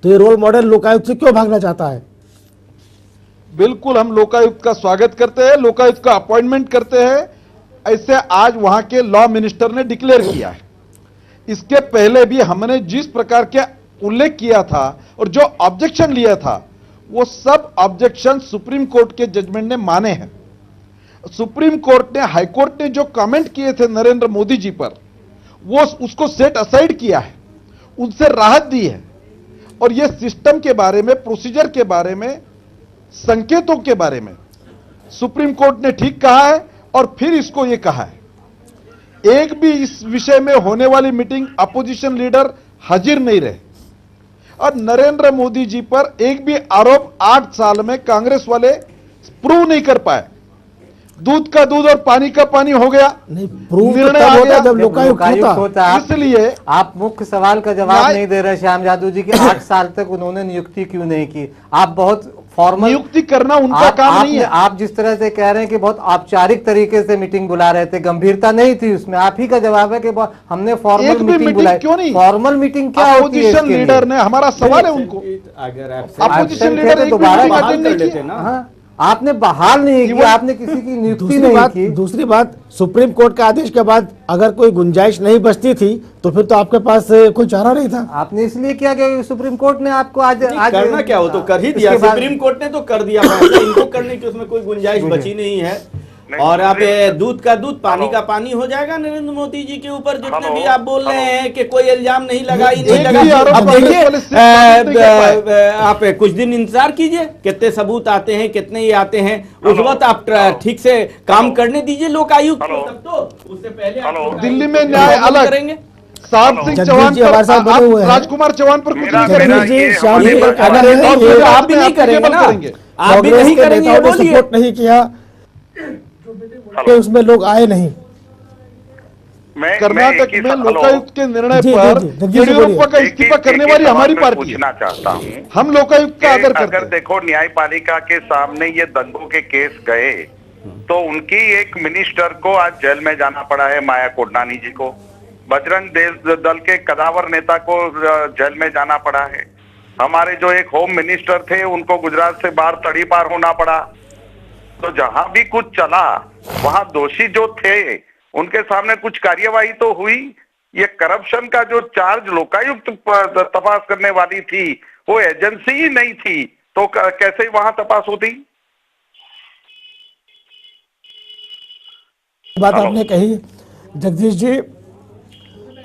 तो ये रोल मॉडल लोकायुक्त से क्यों भागना चाहता है? बिल्कुल, हम लोकायुक्त का स्वागत करते हैं, लोकायुक्त का अपॉइंटमेंट करते हैं। ऐसे आज वहां के लॉ मिनिस्टर ने डिक्लेयर किया है। इसके पहले भी हमने जिस प्रकार के उल्लेख किया था और जो ऑब्जेक्शन लिया था, वो सब ऑब्जेक्शन सुप्रीम कोर्ट के जजमेंट ने माने हैं। सुप्रीम कोर्ट ने, हाई कोर्ट ने जो कमेंट किए थे नरेंद्र मोदी जी पर, वो उसको सेट असाइड किया है, उनसे राहत दी है। और ये सिस्टम के बारे में, प्रोसीजर के बारे में, संकेतों के बारे में सुप्रीम कोर्ट ने ठीक कहा है। और फिर इसको ये कहा है, एक भी इस विषय में होने वाली मीटिंग अपोजिशन लीडर हाजिर नहीं रहे। और नरेंद्र मोदी जी पर एक भी आरोप 8 साल में कांग्रेस वाले प्रूव नहीं कर पाए। दूध का दूध और पानी का पानी हो गया। निर्णय आ गया जब लोकायुक्त होता। इसलिए आप मुख्य सवाल का जवाब नहीं दे रहे श्याम जादू जी कि 8 साल तक उन्होंने नियुक्ति क्यों नहीं की? आप बहुत फॉर्मल नियुक्ति करना उनका काम नहीं है। आप जिस तरह से कह रहे हैं कि बहुत औपचारिक तरीके से मीटिंग बुला रहे थे, गंभीरता नहीं थी उसमें, आप ही का जवाब है कि हमने फॉर्मल मीटिंग बुलाई। क्यों नहीं? फॉर्मल मीटिंग क्या होती है? अपोजिशन लीडर ने, हमारा सवाल है उनको, अगर अपोजिशन लीडर दोबारा बहाल कर लेते ना, आपने बहाल नहीं किया, आपने किसी की नियुक्ति नहीं की। दूसरी बात, सुप्रीम कोर्ट के आदेश के बाद अगर कोई गुंजाइश नहीं बचती थी तो फिर तो आपके पास कोई चारा नहीं था। आपने इसलिए किया कि सुप्रीम कोर्ट ने आपको आज करना क्या हो तो कर ही दिया। सुप्रीम कोर्ट ने तो कर दिया, इनको करने की उसमें कोई गुंजाइश बची नहीं है। और आप दूध का दूध पानी का पानी हो जाएगा नरेंद्र मोदी जी के ऊपर। जितने भी आप बोल रहे हैं कि कोई इल्जाम नहीं लगा, नहीं लगा, अब देखिए आप कुछ दिन इंतजार कीजिए, कितने सबूत आते हैं, कितने ये आते हैं, उस वक्त आप ठीक से काम करने दीजिए लोकायुक्त को। तब तो उससे पहले दिल्ली में न्याय अलग करेंगे। साहब सिंह चौहान पर, राजकुमार चौहान पर कुछ नहीं करेंगे। आप भी नहीं करेंगे ना, आप भी नहीं करेंगे, सपोर्ट नहीं किया कि उसमें लोग आए नहीं। कर्नाटक में लोकायुक्त के निर्णय पर येडियुरप्पा का इस्तीफा करने वाली हमारी पार्टी पूछना चाहता हूँ, हम लोकायुक्त का आदर करते हैं। अगर देखो न्यायपालिका के सामने ये दंगों के केस गए तो उनकी एक मिनिस्टर को आज जेल में जाना पड़ा है, माया कोडनानी जी को। बजरंग दल के कदावर नेता को जेल में जाना पड़ा है। हमारे जो एक होम मिनिस्टर थे उनको गुजरात से बाहर तड़ी पार होना पड़ा। तो जहां भी कुछ चला वहां दोषी जो थे उनके सामने कुछ कार्यवाही तो हुई। ये करप्शन का जो चार्ज लोकायुक्त तपास करने वाली थी वो एजेंसी ही नहीं थी, तो कैसे वहां तपास होती? बात आपने कही जगदीश जी,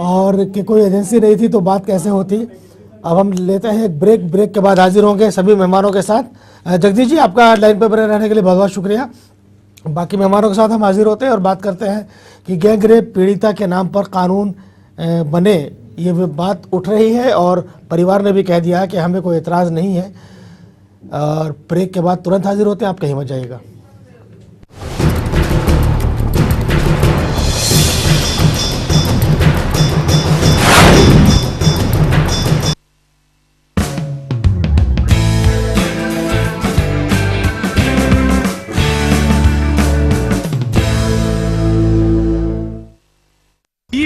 और कि कोई एजेंसी नहीं थी तो बात कैसे होती। अब हम लेते हैं एक ब्रेक। ब्रेक के बाद हाजिर होंगे सभी मेहमानों के साथ। जगदीश जी, आपका लाइन पर बने रहने के लिए बहुत बहुत शुक्रिया। बाकी मेहमानों के साथ हम हाजिर होते हैं और बात करते हैं कि गैंग रेप पीड़िता के नाम पर कानून बने, ये बात उठ रही है और परिवार ने भी कह दिया है कि हमें कोई एतराज़ नहीं है। और ब्रेक के बाद तुरंत हाजिर होते हैं, आप कहीं मत जाइएगा।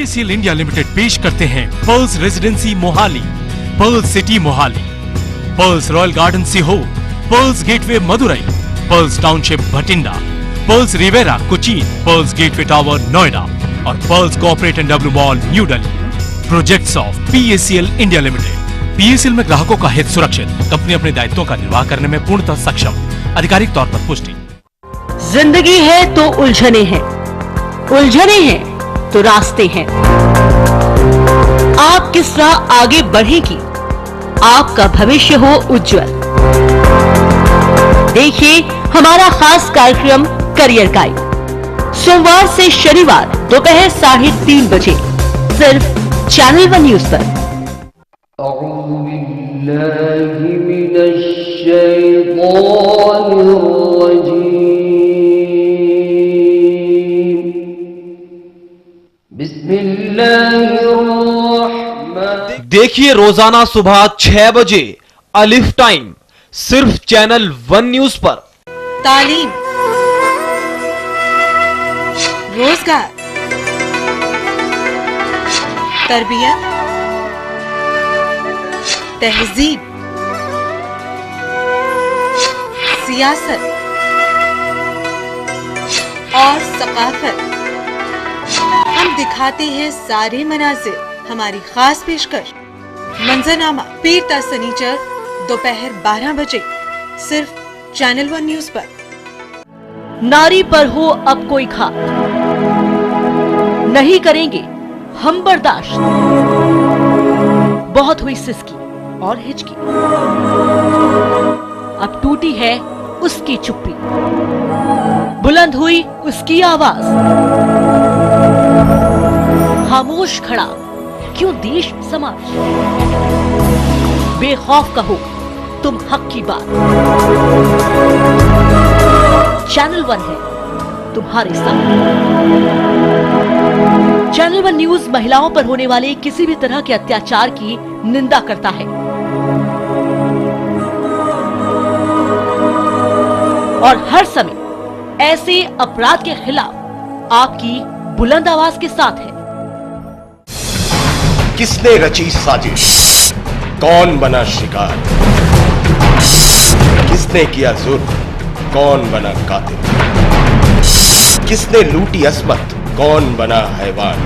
PACL इंडिया लिमिटेड पेश करते हैं Pearls Residency Mohali, Pearls City Mohali, Pearls Royal Garden Sehore, Pearls Gateway Madurai, Pearls Township Bathinda, Pearls Riviera Cochin, Pearls Gateway Tower Noida और Pearls Corporate and W mall New Delhi. Projects of PACL India limited. PACL में ग्राहकों का हित सुरक्षित, कंपनी अपने दायित्वों का निर्वाह करने में पूर्णतः सक्षम। आधिकारिक तौर पर पुष्टि। जिंदगी है तो उलझने हैं, उलझने हैं तो रास्ते हैं। आप किस राह आगे बढ़ेगी, आपका भविष्य हो उज्जवल। देखिए हमारा खास कार्यक्रम करियर गाइड, सोमवार से शनिवार दोपहर 3:30 बजे सिर्फ चैनल 1 न्यूज पर। देखिए रोजाना सुबह 6 बजे अलिफ टाइम सिर्फ चैनल 1 न्यूज पर। तालीम, रोजगार, तरबियत, तहजीब, सियासत और सकाफत, हम दिखाते हैं सारे मनाजिर। हमारी खास पेशकश मंजरनामा पीर ता सनीचर दोपहर 12 बजे सिर्फ चैनल 1 न्यूज पर। नारी पर हो अब कोई घात, नहीं करेंगे हम बर्दाश्त। बहुत हुई सिसकी और हिचकी, अब टूटी है उसकी चुप्पी, बुलंद हुई उसकी आवाज। खामोश खड़ा क्यों देश समाज, बेखौफ कहो तुम हक की बात। चैनल 1 है तुम्हारे साथ। चैनल 1 न्यूज महिलाओं पर होने वाले किसी भी तरह के अत्याचार की निंदा करता है और हर समय ऐसे अपराध के खिलाफ आपकी बुलंद आवाज के साथ है। किसने रची साजिश, कौन बना शिकार, किसने किया जुर्म, कौन बना कातिल, किसने लूटी अस्मत, कौन बना हैवान।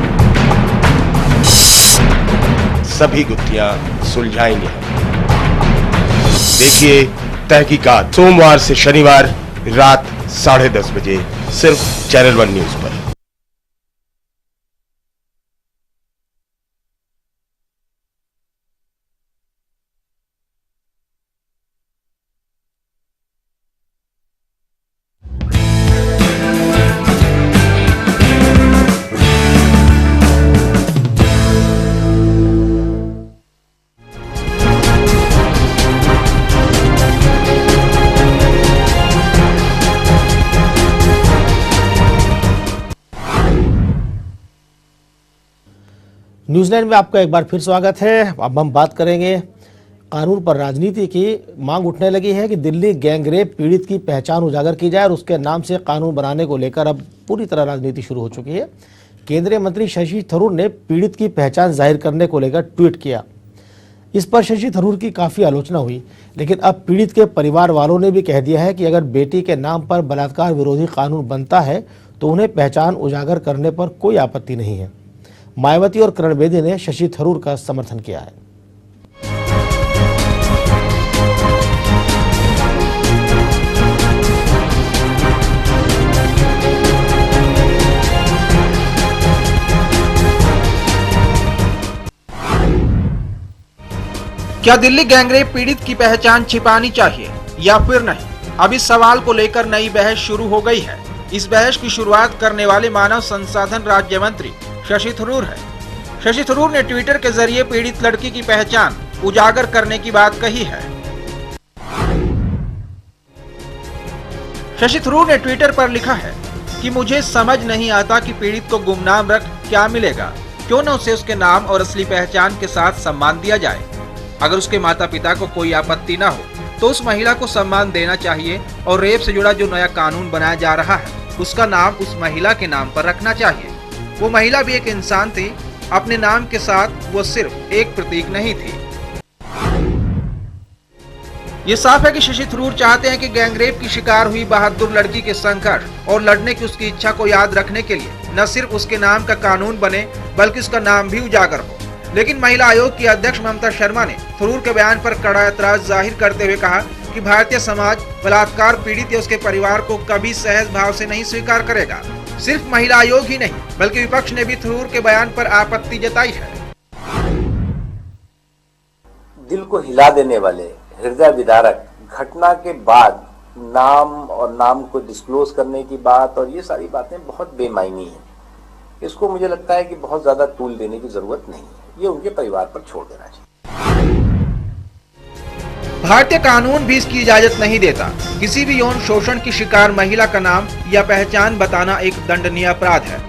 सभी गुत्थियां सुलझाएंगे हम। देखिए तहकीकात सोमवार से शनिवार रात 10:30 बजे सिर्फ चैनल 1 न्यूज पर। न्यूजीलैंड में आपका एक बार फिर स्वागत है। अब हम बात करेंगे कानून पर राजनीति की। मांग उठने लगी है कि दिल्ली गैंगरेप पीड़ित की पहचान उजागर की जाए और उसके नाम से कानून बनाने को लेकर अब पूरी तरह राजनीति शुरू हो चुकी है। केंद्रीय मंत्री शशि थरूर ने पीड़ित की पहचान जाहिर करने को लेकर ट्वीट किया। इस पर शशि थरूर की काफ़ी आलोचना हुई, लेकिन अब पीड़ित के परिवार वालों ने भी कह दिया है कि अगर बेटी के नाम पर बलात्कार विरोधी कानून बनता है तो उन्हें पहचान उजागर करने पर कोई आपत्ति नहीं है। मायावती और किरण बेदी ने शशि थरूर का समर्थन किया है। क्या दिल्ली गैंगरेप पीड़ित की पहचान छिपानी चाहिए या फिर नहीं? अब इस सवाल को लेकर नई बहस शुरू हो गई है। इस बहस की शुरुआत करने वाले मानव संसाधन राज्य मंत्री शशि थरूर है। शशि थरूर ने ट्विटर के जरिए पीड़ित लड़की की पहचान उजागर करने की बात कही है। शशि थरूर ने ट्विटर पर लिखा है कि मुझे समझ नहीं आता कि पीड़ित को गुमनाम रख क्या मिलेगा, क्यों न उसे उसके नाम और असली पहचान के साथ सम्मान दिया जाए। अगर उसके माता पिता को कोई आपत्ति न हो तो उस महिला को सम्मान देना चाहिए और रेप से जुड़ा जो नया कानून बनाया जा रहा है उसका नाम उस महिला के नाम पर रखना चाहिए। वो महिला भी एक इंसान थी अपने नाम के साथ वो सिर्फ एक प्रतीक नहीं थी। ये साफ है कि शशि थरूर चाहते हैं कि गैंगरेप की शिकार हुई बहादुर लड़की के संघर्ष और लड़ने की उसकी इच्छा को याद रखने के लिए न सिर्फ उसके नाम का कानून बने बल्कि उसका नाम भी उजागर हो। लेकिन महिला आयोग की अध्यक्ष ममता शर्मा ने थरूर के बयान पर कड़ा एतराज जाहिर करते हुए कहा कि भारतीय समाज बलात्कार पीड़ित या उसके परिवार को कभी सहज भाव से नहीं स्वीकार करेगा। सिर्फ महिला आयोग ही नहीं बल्कि विपक्ष ने भी थरूर के बयान पर आपत्ति जताई है। दिल को हिला देने वाले हृदय विदारक घटना के बाद नाम और नाम को डिस्क्लोज करने की बात और ये सारी बातें बहुत बेमायनी है। इसको मुझे लगता है कि बहुत ज्यादा तूल देने की जरूरत नहीं है, ये उनके परिवार पर छोड़ देना चाहिए। भारतीय कानून भी इसकी इजाजत नहीं देता। किसी भी यौन शोषण की शिकार महिला का नाम या पहचान बताना एक दंडनीय अपराध है।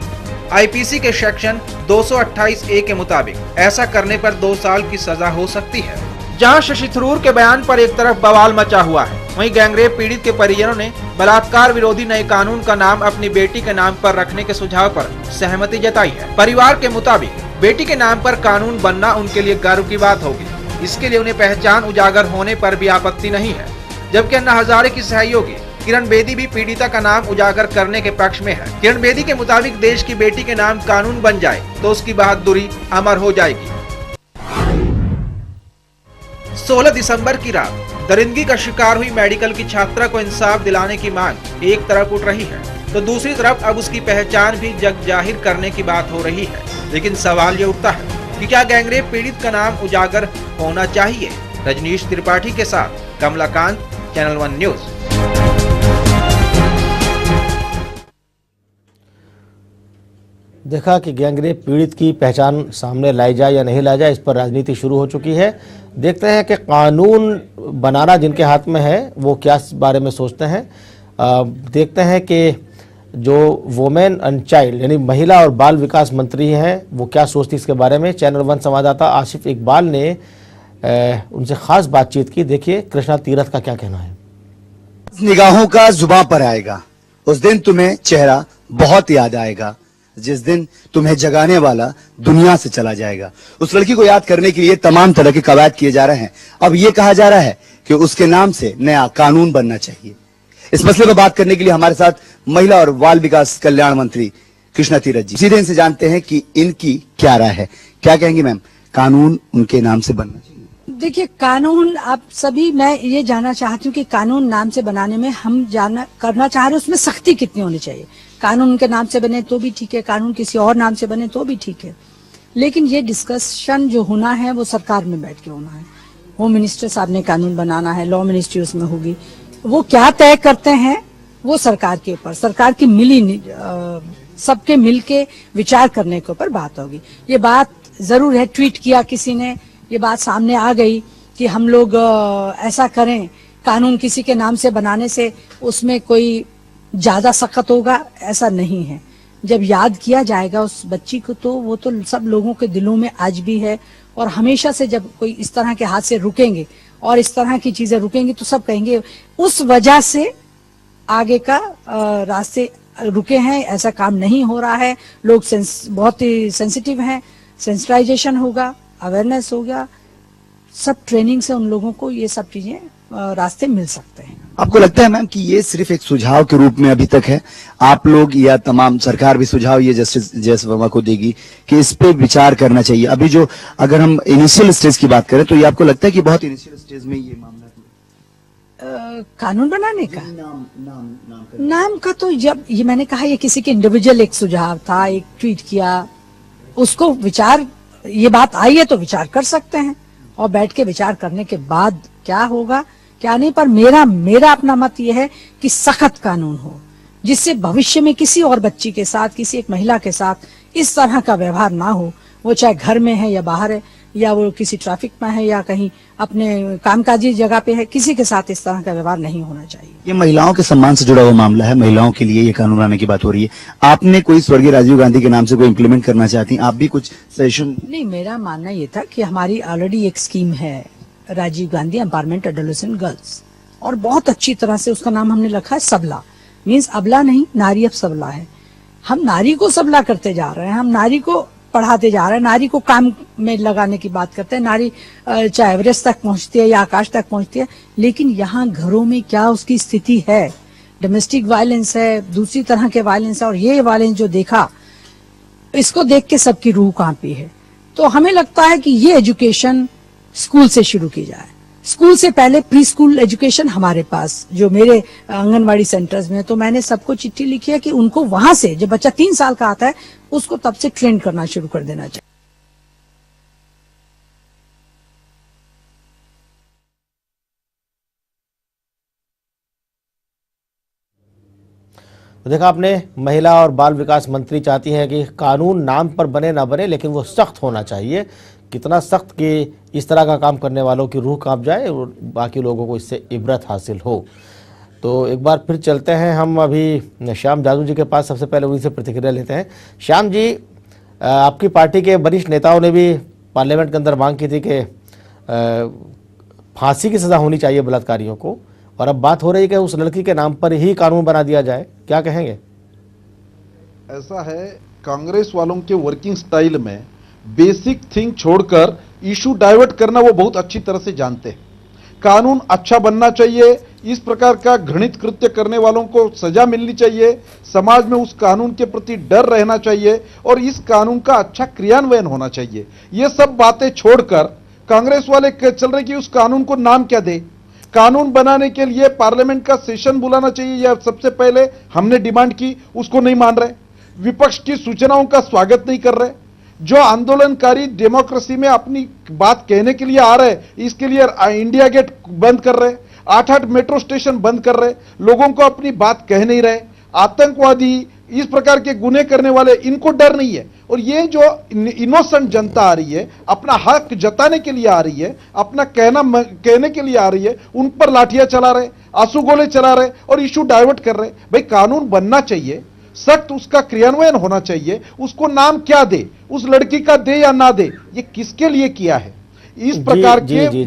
आईपीसी के सेक्शन 228A के मुताबिक ऐसा करने पर 2 साल की सजा हो सकती है। जहां शशि थरूर के बयान पर एक तरफ बवाल मचा हुआ है, वहीं गैंगरेप पीड़ित के परिजनों ने बलात्कार विरोधी नए कानून का नाम अपनी बेटी के नाम पर रखने के सुझाव पर सहमति जताई है। परिवार के मुताबिक बेटी के नाम पर कानून बनना उनके लिए गर्व की बात होगी। इसके लिए उन्हें पहचान उजागर होने पर भी आपत्ति नहीं है। जबकि अन्ना हजारे की सहयोगी किरण बेदी भी पीड़िता का नाम उजागर करने के पक्ष में है। किरण बेदी के मुताबिक देश की बेटी के नाम कानून बन जाए तो उसकी बहादुरी अमर हो जाएगी। 16 दिसंबर की रात दरिंदगी का शिकार हुई मेडिकल की छात्रा को इंसाफ दिलाने की मांग एक तरफ उठ रही है तो दूसरी तरफ अब उसकी पहचान भी जग जाहिर करने की बात हो रही है। लेकिन सवाल ये उठता है कि क्या गैंगरेप पीड़ित का नाम उजागर होना चाहिए? रजनीश त्रिपाठी के साथ कमलाकांत, चैनल 1 न्यूज। देखा कि गैंगरेप पीड़ित की पहचान सामने लाई जाए या नहीं लाई जाए, इस पर राजनीति शुरू हो चुकी है। देखते हैं कि कानून बनाना जिनके हाथ में है वो क्या इस बारे में सोचते हैं। देखते हैं कि जो वुमेन एंड चाइल्ड यानी महिला और बाल विकास मंत्री हैं वो क्या सोचती इसके बारे में। चैनल 1 संवाददाता आसिफ इकबाल ने उनसे खास बातचीत की। देखिए कृष्णा तीरथ का क्या कहना है। निगाहों का जुबां पर आएगा उस दिन तुम्हें चेहरा बहुत याद आएगा, जिस दिन तुम्हें जगाने वाला दुनिया से चला जाएगा। उस लड़की को याद करने के लिए तमाम तरह के कवायद किए जा रहे हैं। अब ये कहा जा रहा है कि उसके नाम से नया कानून बनना चाहिए। इस मसले पर बात करने के लिए हमारे साथ महिला और बाल विकास कल्याण मंत्री कृष्णा तीरथ जी। सीधे इनसे जानते हैं कि इनकी क्या राय है। क्या कहेंगी मैम, कानून उनके नाम से बनना चाहिए? देखिए कानून आप सभी, मैं ये जानना चाहती हूँ कि कानून नाम से बनाने में हम करना चाह रहे हैं उसमें सख्ती कितनी होनी चाहिए। कानून उनके नाम से बने तो भी ठीक है, कानून किसी और नाम से बने तो भी ठीक है, लेकिन ये डिस्कशन जो होना है वो सरकार में बैठ के होना है। होम मिनिस्टर साहब ने कानून बनाना है, लॉ मिनिस्ट्री उसमें होगी, वो क्या तय करते हैं वो सरकार के ऊपर, सरकार की सबके मिलके विचार करने के ऊपर बात होगी। ये बात जरूर है, ट्वीट किया किसी ने, ये बात सामने आ गई कि हम लोग ऐसा करें, कानून किसी के नाम से बनाने से उसमें कोई ज्यादा सख्त होगा, ऐसा नहीं है। जब याद किया जाएगा उस बच्ची को तो वो तो सब लोगों के दिलों में आज भी है, और हमेशा से जब कोई इस तरह के हादसे रुकेंगे और इस तरह की चीजें रुकेंगी तो सब कहेंगे उस वजह से आगे का रास्ते रुके हैं, ऐसा काम नहीं हो रहा है, लोग बहुत ही सेंसिटिव हैं, सेंसिटाइजेशन होगा, अवेयरनेस होगा, सब ट्रेनिंग से उन लोगों को ये सब चीजें रास्ते मिल सकते हैं। आपको लगता है मैम कि ये सिर्फ एक सुझाव के रूप में अभी तक है? आप लोग या तमाम सरकार भी सुझाव ये जस्टिस जयस वर्मा को देगी कि इस पे विचार करना चाहिए? अभी जो अगर हम इनिशियल स्टेज की बात करें तो ये आपको लगता है कि बहुत इनिशियल स्टेज में ये मामला कानून बनाने का नाम का तो जब ये मैंने कहा ये किसी के इंडिविजुअल एक सुझाव था, एक ट्वीट किया, उसको विचार, ये बात आई है तो विचार कर सकते हैं और बैठ के विचार करने के बाद क्या होगा क्या नहीं। पर मेरा अपना मत ये है कि सख्त कानून हो जिससे भविष्य में किसी और बच्ची के साथ, किसी एक महिला के साथ इस तरह का व्यवहार ना हो, वो चाहे घर में है या बाहर है या वो किसी ट्रैफिक में है या कहीं अपने कामकाजी जगह पे है, किसी के साथ इस तरह का व्यवहार नहीं होना चाहिए। ये महिलाओं के सम्मान से जुड़ा हुआ मामला है, महिलाओं के लिए ये कानून बनाने की बात हो रही है। आपने कोई स्वर्गीय राजीव गांधी के नाम से कोई इम्प्लीमेंट करना चाहती हैं? आप भी कुछ सजेशन? नहीं, मेरा मानना ये था कि हमारी ऑलरेडी एक स्कीम है Rajiv Gandhi empowerment adolescent girls, और बहुत अच्छी तरह से उसका नाम हमने रखा है सबला। मीन्स अबला नहीं, नारी अब सबला है। हम नारी को सबला करते जा रहे हैं, हम नारी को पढ़ाते जा रहे हैं, नारी को काम में लगाने की बात करते हैं, नारी चाहे एवरेस्ट तक पहुंचती है या आकाश तक पहुंचती है, लेकिन यहाँ घरों में क्या उसकी स्थिति है, डोमेस्टिक वायलेंस है, दूसरी तरह के वायलेंस है, और ये वायलेंस जो देखा, इसको देख के सबकी रूह कांपी है। तो हमें लगता है कि ये एजुकेशन स्कूल से शुरू की जाए। स्कूल से पहले प्री स्कूल एजुकेशन हमारे पास जो मेरे आंगनवाड़ी सेंटर्स में, तो मैंने सबको चिट्ठी लिखी है कि उनको वहां से जब बच्चा 3 साल का आता है उसको तब से ट्रेन करना शुरू कर देना चाहिए। तो देखा आपने, महिला और बाल विकास मंत्री चाहती हैं कि कानून नाम पर बने ना बने लेकिन वो सख्त होना चाहिए। कितना सख्त कि इस तरह का काम करने वालों की रूह कांप जाए और बाकी लोगों को इससे इबरत हासिल हो। तो एक बार फिर चलते हैं हम अभी श्याम जाजू जी के पास, सबसे पहले उनसे प्रतिक्रिया लेते हैं। श्याम जी, आपकी पार्टी के वरिष्ठ नेताओं ने भी पार्लियामेंट के अंदर मांग की थी कि फांसी की सज़ा होनी चाहिए बलात्कारियों को, और अब बात हो रही है कि उस लड़की के नाम पर ही कानून बना दिया जाए। क्या कहेंगे? ऐसा है, कांग्रेस वालों के वर्किंग स्टाइल में बेसिक थिंग छोड़कर इशू डाइवर्ट करना वो बहुत अच्छी तरह से जानते हैं। कानून अच्छा बनना चाहिए, इस प्रकार का घृणित कृत्य करने वालों को सजा मिलनी चाहिए, समाज में उस कानून के प्रति डर रहना चाहिए और इस कानून का अच्छा क्रियान्वयन होना चाहिए। ये सब बातें छोड़कर कांग्रेस वाले चल रहे कि उस कानून को नाम क्या दे। कानून बनाने के लिए पार्लियामेंट का सेशन बुलाना चाहिए, या सबसे पहले हमने डिमांड की, उसको नहीं मान रहे। विपक्ष की सूचनाओं का स्वागत नहीं कर रहे। जो आंदोलनकारी डेमोक्रेसी में अपनी बात कहने के लिए आ रहे, इसके लिए इंडिया गेट बंद कर रहे, 8-8 मेट्रो स्टेशन बंद कर रहे, लोगों को अपनी बात कह नहीं रहे। आतंकवादी, इस प्रकार के गुने करने वाले, इनको डर नहीं है। और ये जो इनोसेंट जनता आ रही है, अपना हक जताने के लिए आ रही है, अपना कहने के लिए आ रही है, उन पर लाठियां चला रहे, आंसू गोले चला रहे और इशू डाइवर्ट कर रहे। भाई, कानून बनना चाहिए, सख्त उसका क्रियान्वयन होना चाहिए। उसको नाम क्या दे, उस लड़की का दे या ना दे, ये किसके लिए किया है? इस प्रकार के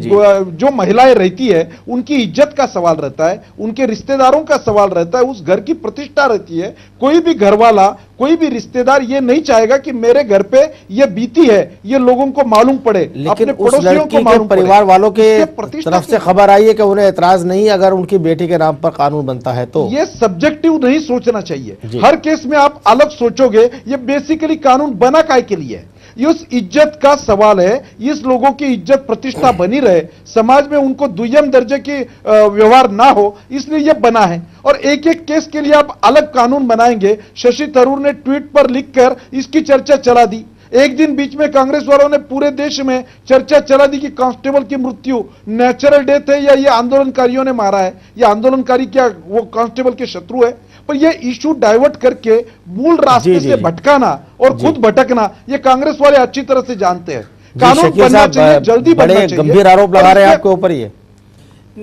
जो महिलाएं रहती है उनकी इज्जत का सवाल रहता है, उनके रिश्तेदारों का सवाल रहता है, उस घर की प्रतिष्ठा रहती है। कोई भी घर वाला, कोई भी रिश्तेदार ये नहीं चाहेगा कि मेरे घर पे ये बीती है, ये लोगों को मालूम पड़े, अपने पड़ोसियों को मालूम पड़े। परिवार वालों के तरफ से खबर आई है कि उन्हें एतराज नहीं अगर उनकी बेटी के नाम पर कानून बनता है तो। ये सब्जेक्टिव नहीं सोचना चाहिए। हर केस में आप अलग सोचोगे। ये बेसिकली कानून बना काय के लिए है? इस इज्जत का सवाल है, इस लोगों की इज्जत प्रतिष्ठा बनी रहे, समाज में उनको दुय्यम दर्जे की व्यवहार ना हो, इसलिए यह बना है। और एक एक केस के लिए आप अलग कानून बनाएंगे। शशि थरूर ने ट्वीट पर लिखकर इसकी चर्चा चला दी। एक दिन बीच में कांग्रेस वालों ने पूरे देश में चर्चा चला दी कि कांस्टेबल की मृत्यु नेचुरल डेथ है या ये आंदोलनकारियों ने मारा है, या आंदोलनकारी क्या वो कांस्टेबल के शत्रु है? पर ये इशू डाइवर्ट करके मूल रास्ते से भटकाना और खुद भटकना, ये कांग्रेस वाले अच्छी तरह से जानते हैं। कानून बनना चाहिए, जल्दी बनना चाहिए। गंभीर आरोप लगा रहे हैं आपके ऊपर ये,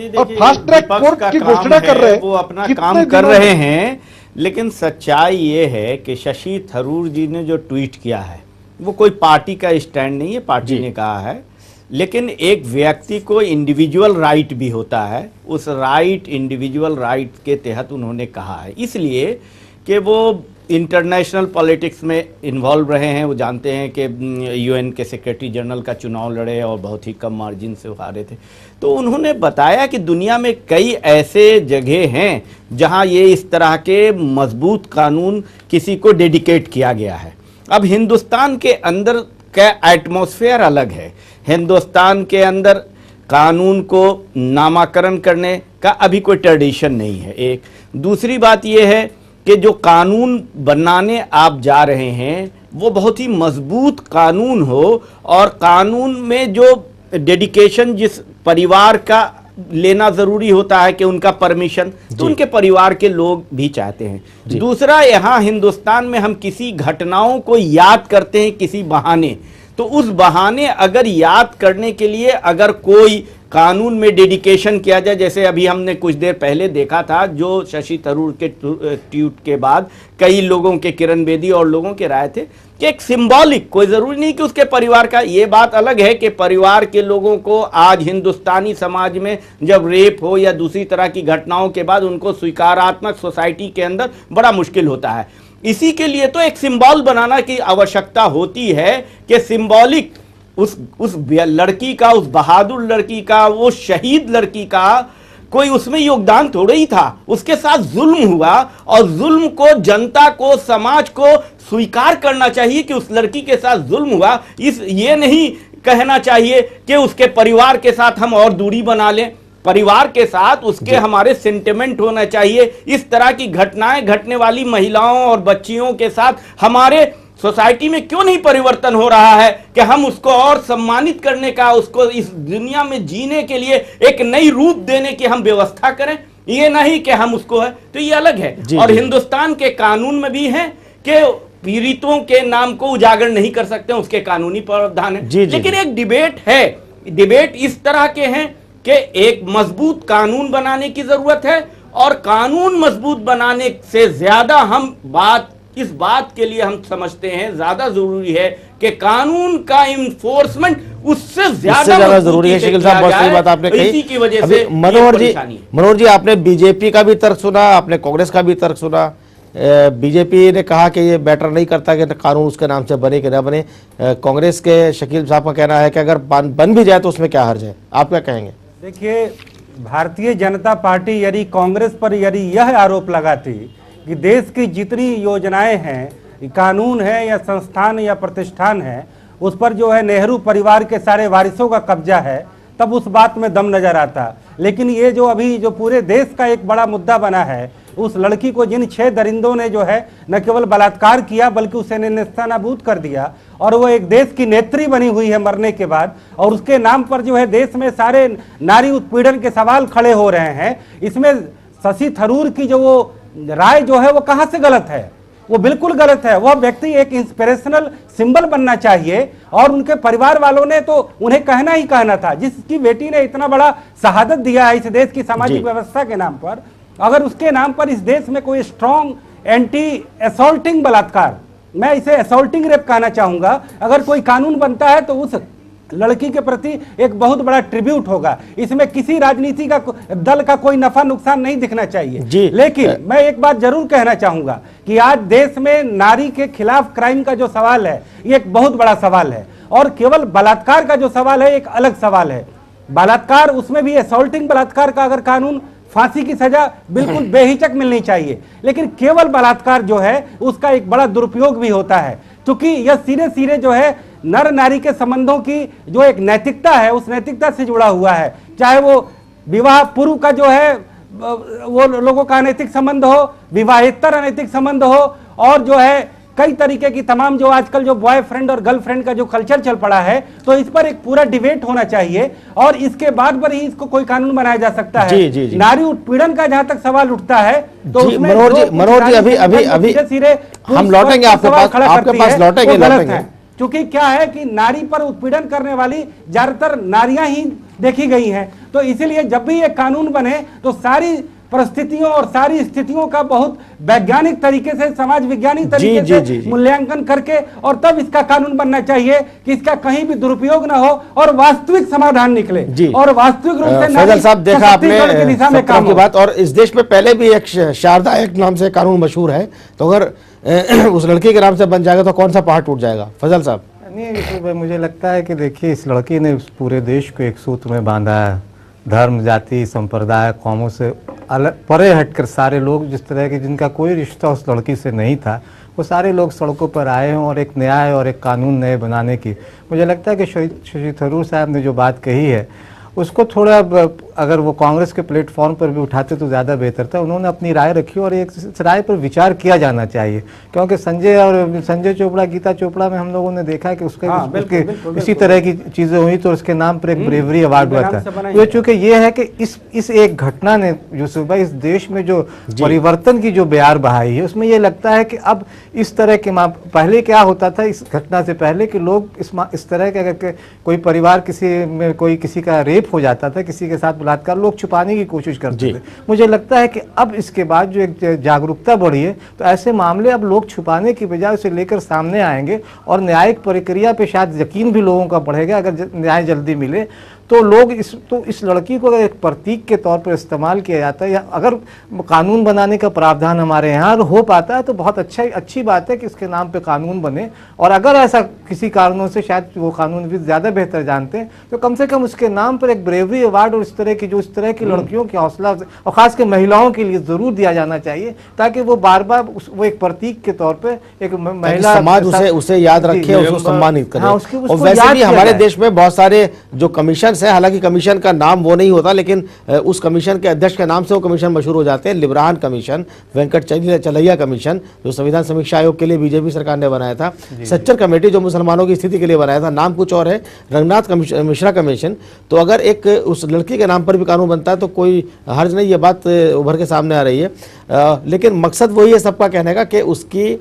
और फास्ट ट्रैक कोर्ट की घोषणा कर रहे हैं, वो अपना काम कर रहे हैं। लेकिन सच्चाई ये है कि शशि थरूर जी ने जो ट्वीट किया है वो कोई पार्टी का स्टैंड नहीं है, पार्टी ने कहा है। लेकिन एक व्यक्ति को इंडिविजुअल राइट भी होता है, उस राइट, इंडिविजुअल राइट के तहत उन्होंने कहा है, इसलिए कि वो इंटरनेशनल पॉलिटिक्स में इन्वॉल्व रहे हैं। वो जानते हैं कि यूएन के सेक्रेटरी जनरल का चुनाव लड़े और बहुत ही कम मार्जिन से हारे थे। तो उन्होंने बताया कि दुनिया में कई ऐसे जगह हैं जहां ये इस तरह के मजबूत कानून किसी को डेडिकेट किया गया है। अब हिंदुस्तान के अंदर का एटमॉस्फेयर अलग है। हिंदुस्तान के अंदर कानून को नामाकरण करने का अभी कोई ट्रेडिशन नहीं है। एक दूसरी बात यह है कि जो कानून बनाने आप जा रहे हैं वो बहुत ही मजबूत कानून हो, और कानून में जो डेडिकेशन जिस परिवार का लेना जरूरी होता है कि उनका परमिशन, तो उनके परिवार के लोग भी चाहते हैं। दूसरा, यहाँ हिंदुस्तान में हम किसी घटनाओं को याद करते हैं किसी बहाने, तो उस बहाने अगर याद करने के लिए अगर कोई कानून में डेडिकेशन किया जाए, जैसे अभी हमने कुछ देर पहले देखा था जो शशि थरूर के ट्वीट के बाद कई लोगों के, किरण बेदी और लोगों के राय थे कि एक सिंबॉलिक, कोई जरूरी नहीं कि उसके परिवार का, ये बात अलग है कि परिवार के लोगों को आज हिंदुस्तानी समाज में जब रेप हो या दूसरी तरह की घटनाओं के बाद उनको स्वीकारात्मक सोसाइटी के अंदर बड़ा मुश्किल होता है। इसी के लिए तो एक सिंबल बनाना की आवश्यकता होती है कि सिंबॉलिक उस लड़की का, उस बहादुर लड़की का, वो शहीद लड़की का कोई उसमें योगदान थोड़ा ही था। उसके साथ जुल्म हुआ और जुल्म को जनता को, समाज को स्वीकार करना चाहिए कि उस लड़की के साथ जुल्म हुआ। ये नहीं कहना चाहिए कि उसके परिवार के साथ हम और दूरी बना लें। परिवार के साथ उसके हमारे सेंटिमेंट होना चाहिए। इस तरह की घटनाएं घटने वाली महिलाओं और बच्चियों के साथ हमारे सोसाइटी में क्यों नहीं परिवर्तन हो रहा है कि हम उसको और सम्मानित करने का, उसको इस दुनिया में जीने के लिए एक नई रूप देने की हम व्यवस्था करें। ये नहीं कि हम उसको है, तो ये अलग है। और हिंदुस्तान के कानून में भी है कि पीड़ितों के नाम को उजागर नहीं कर सकते, उसके कानूनी प्रावधान है। लेकिन एक डिबेट है, डिबेट इस तरह के हैं कि एक मजबूत कानून बनाने की जरूरत है और कानून मजबूत बनाने से ज्यादा हम इस बात के लिए हम समझते हैं ज्यादा जरूरी है कि कानून का इन्फोर्समेंट उससे ज्यादा जरूरी है। शकील साहब, बहुत सही बात आपने कही। इसी की वजह से मनोहर जी आपने बीजेपी का भी तर्क सुना, आपने कांग्रेस का भी तर्क सुना। बीजेपी ने कहा कि ये मैटर नहीं करता कि कानून उसके नाम से बने कि ना बने। कांग्रेस के शकील साहब का कहना है कि अगर बन भी जाए तो उसमें क्या हर्ज है। आप क्या कहेंगे? देखिए, भारतीय जनता पार्टी यदि कांग्रेस पर यदि यह आरोप लगाती कि देश की जितनी योजनाएं हैं, कानून है या संस्थान या प्रतिष्ठान है, उस पर जो है नेहरू परिवार के सारे वारिसों का कब्जा है, तब उस बात में दम नजर आता। लेकिन ये जो अभी जो पूरे देश का एक बड़ा मुद्दा बना है, उस लड़की को जिन 6 दरिंदों ने जो है न केवल बलात्कार किया बल्कि उसे नेस्तनाबूद कर दिया और वो एक देश की नेत्री बनी हुई है मरने के बाद, और उसके नाम पर जो है देश में सारे नारी उत्पीड़न के सवाल खड़े हो रहे हैं। इसमें शशि थरूर की जो वो राय जो है वो कहां से गलत है? वो बिल्कुल गलत है। वह व्यक्ति एक इंस्पिरेशनल सिंबल बनना चाहिए और उनके परिवार वालों ने तो उन्हें कहना ही कहना था। जिसकी बेटी ने इतना बड़ा शहादत दिया है इस देश की सामाजिक व्यवस्था के नाम पर, अगर उसके नाम पर इस देश में कोई स्ट्रॉन्ग एंटी असॉल्टिंग बलात्कार, मैं इसे असॉल्टिंग रेप कहना चाहूंगा, अगर कोई कानून बनता है तो उस लड़की के प्रति एक बहुत बड़ा ट्रिब्यूट होगा। इसमें किसी राजनीति का दल का कोई नफा नुकसान नहीं दिखना चाहिए। लेकिन मैं एक बात जरूर कहना चाहूंगा कि आज देश में नारी के खिलाफ क्राइम का जो सवाल है ये एक बहुत बड़ा सवाल है, और केवल बलात्कार का जो सवाल है एक अलग सवाल है। बलात्कार, उसमें भी असॉल्टिंग बलात्कार का अगर कानून, फांसी की सजा बिल्कुल बेहिचक मिलनी चाहिए, लेकिन केवल बलात्कार जो है उसका एक बड़ा दुरुपयोग भी होता है, क्योंकि यह सीधे सीधे जो है नर नारी के संबंधों की जो एक नैतिकता है उस नैतिकता से जुड़ा हुआ है। चाहे वो विवाह पूर्व का जो है वो लोगों का अनैतिक संबंध हो, विवाहेतर अनैतिक संबंध हो, और जो है कई तरीके की तमाम जो आजकल जो बॉयफ्रेंड और गर्लफ्रेंड का जो कल्चर चल पड़ा है, तो इस पर एक पूरा डिबेट होना चाहिए और इसके बाद पर ही इसको कोई कानून बनाया जा सकता है। नारी उत्पीड़न का जहां तक सवाल उठता है तो मनोहर जी अभी हम लौटेंगे आपके पास लौटेंगे। क्योंकि क्या है कि नारी पर उत्पीड़न करने वाली ज्यादातर नारियां ही देखी गई हैं, तो इसीलिए जब भी ये कानून बने तो सारी परिस्थितियों और सारी स्थितियों का बहुत वैज्ञानिक तरीके से, समाज वैज्ञानिक तरीके से मूल्यांकन करके और तब इसका कानून बनना चाहिए कि इसका कहीं भी दुरुपयोग ना हो और वास्तविक समाधान निकले और वास्तविक रूप से फैजल साहब, देखा आपने दिशा में काम की बात। और इस देश में पहले भी एक शारदा एक्ट नाम से कानून मशहूर है, तो अगर उस लड़की के नाम से बन जाएगा तो कौन सा पहाड़ टूट जाएगा? फजल साहब। नहीं, मुझे लगता है कि देखिए इस लड़की ने पूरे देश को एक सूत्र में बांधा है। धर्म, जाति, संप्रदाय, कौमों से अलग परे हटकर सारे लोग, जिस तरह के जिनका कोई रिश्ता उस लड़की से नहीं था, वो सारे लोग सड़कों पर आए हैं और एक न्याय और एक कानून नए बनाने की। मुझे लगता है कि शशि थरूर साहब ने जो बात कही है उसको थोड़ा अगर वो कांग्रेस के प्लेटफॉर्म पर भी उठाते तो ज़्यादा बेहतर था। उन्होंने अपनी राय रखी और एक राय पर विचार किया जाना चाहिए, क्योंकि संजय चोपड़ा, गीता चोपड़ा में हम लोगं ने देखा है कि उसके इसी तरह की चीज़ें हुई तो उसके नाम पर एक ब्रेवरी अवार्ड हुआ था। ये चूँकि ये है कि इस एक घटना ने यूसुफ भाई इस देश में जो परिवर्तन की जो बयार बहाई है, उसमें ये लगता है कि अब इस तरह के पहले क्या होता था इस घटना से पहले कि लोग इस तरह के अगर कोई परिवार किसी का रेप हो जाता था, किसी के साथ बलात्कार, लोग छुपाने की कोशिश करते थे। मुझे लगता है कि अब इसके बाद जो एक जागरूकता बढ़ी है तो ऐसे मामले अब लोग छुपाने की बजाय उसे लेकर सामने आएंगे और न्यायिक प्रक्रिया पे शायद यकीन भी लोगों का बढ़ेगा। अगर न्याय जल्दी मिले तो लोग इस लड़की को एक प्रतीक के तौर पर इस्तेमाल किया जाता है। या अगर कानून बनाने का प्रावधान हमारे यहाँ हो पाता है तो बहुत अच्छी बात है कि इसके नाम पे कानून बने, और अगर ऐसा किसी कारणों से शायद वो कानूनविद ज्यादा बेहतर जानते हैं तो कम से कम उसके नाम पर एक ब्रेवरी अवार्ड और इस तरह की लड़कियों की हौसला और खासकर महिलाओं के लिए जरूर दिया जाना चाहिए, ताकि वो बार बार वो एक प्रतीक के तौर पे एक महिला समाज उसे याद रखे, उसको सम्मानित करे। और वैसे भी हमारे देश में बहुत सारे जो कमीशन है, हालांकि कमीशन का नाम वो नहीं होता, लेकिन उस कमीशन के अध्यक्ष के नाम से वो कमीशन मशहूर हो जाते हैं। लिब्राहन कमीशन, वेंकट चलैया कमीशन जो संविधान समीक्षा आयोग के लिए बीजेपी सरकार ने बनाया था, सच्चर कमेटी जो मुसलमानों की स्थिति के लिए बनाया था, नाम कुछ और है, रंगनाथ मिश्रा कमीशन। तो अगर एक उस लड़की के नाम पर भी कानून बनता है तो कोई हर्ज नहीं, ये बात उभर के सामने आ रही है। लेकिन मकसद वही है सबका कहने का कि उसकी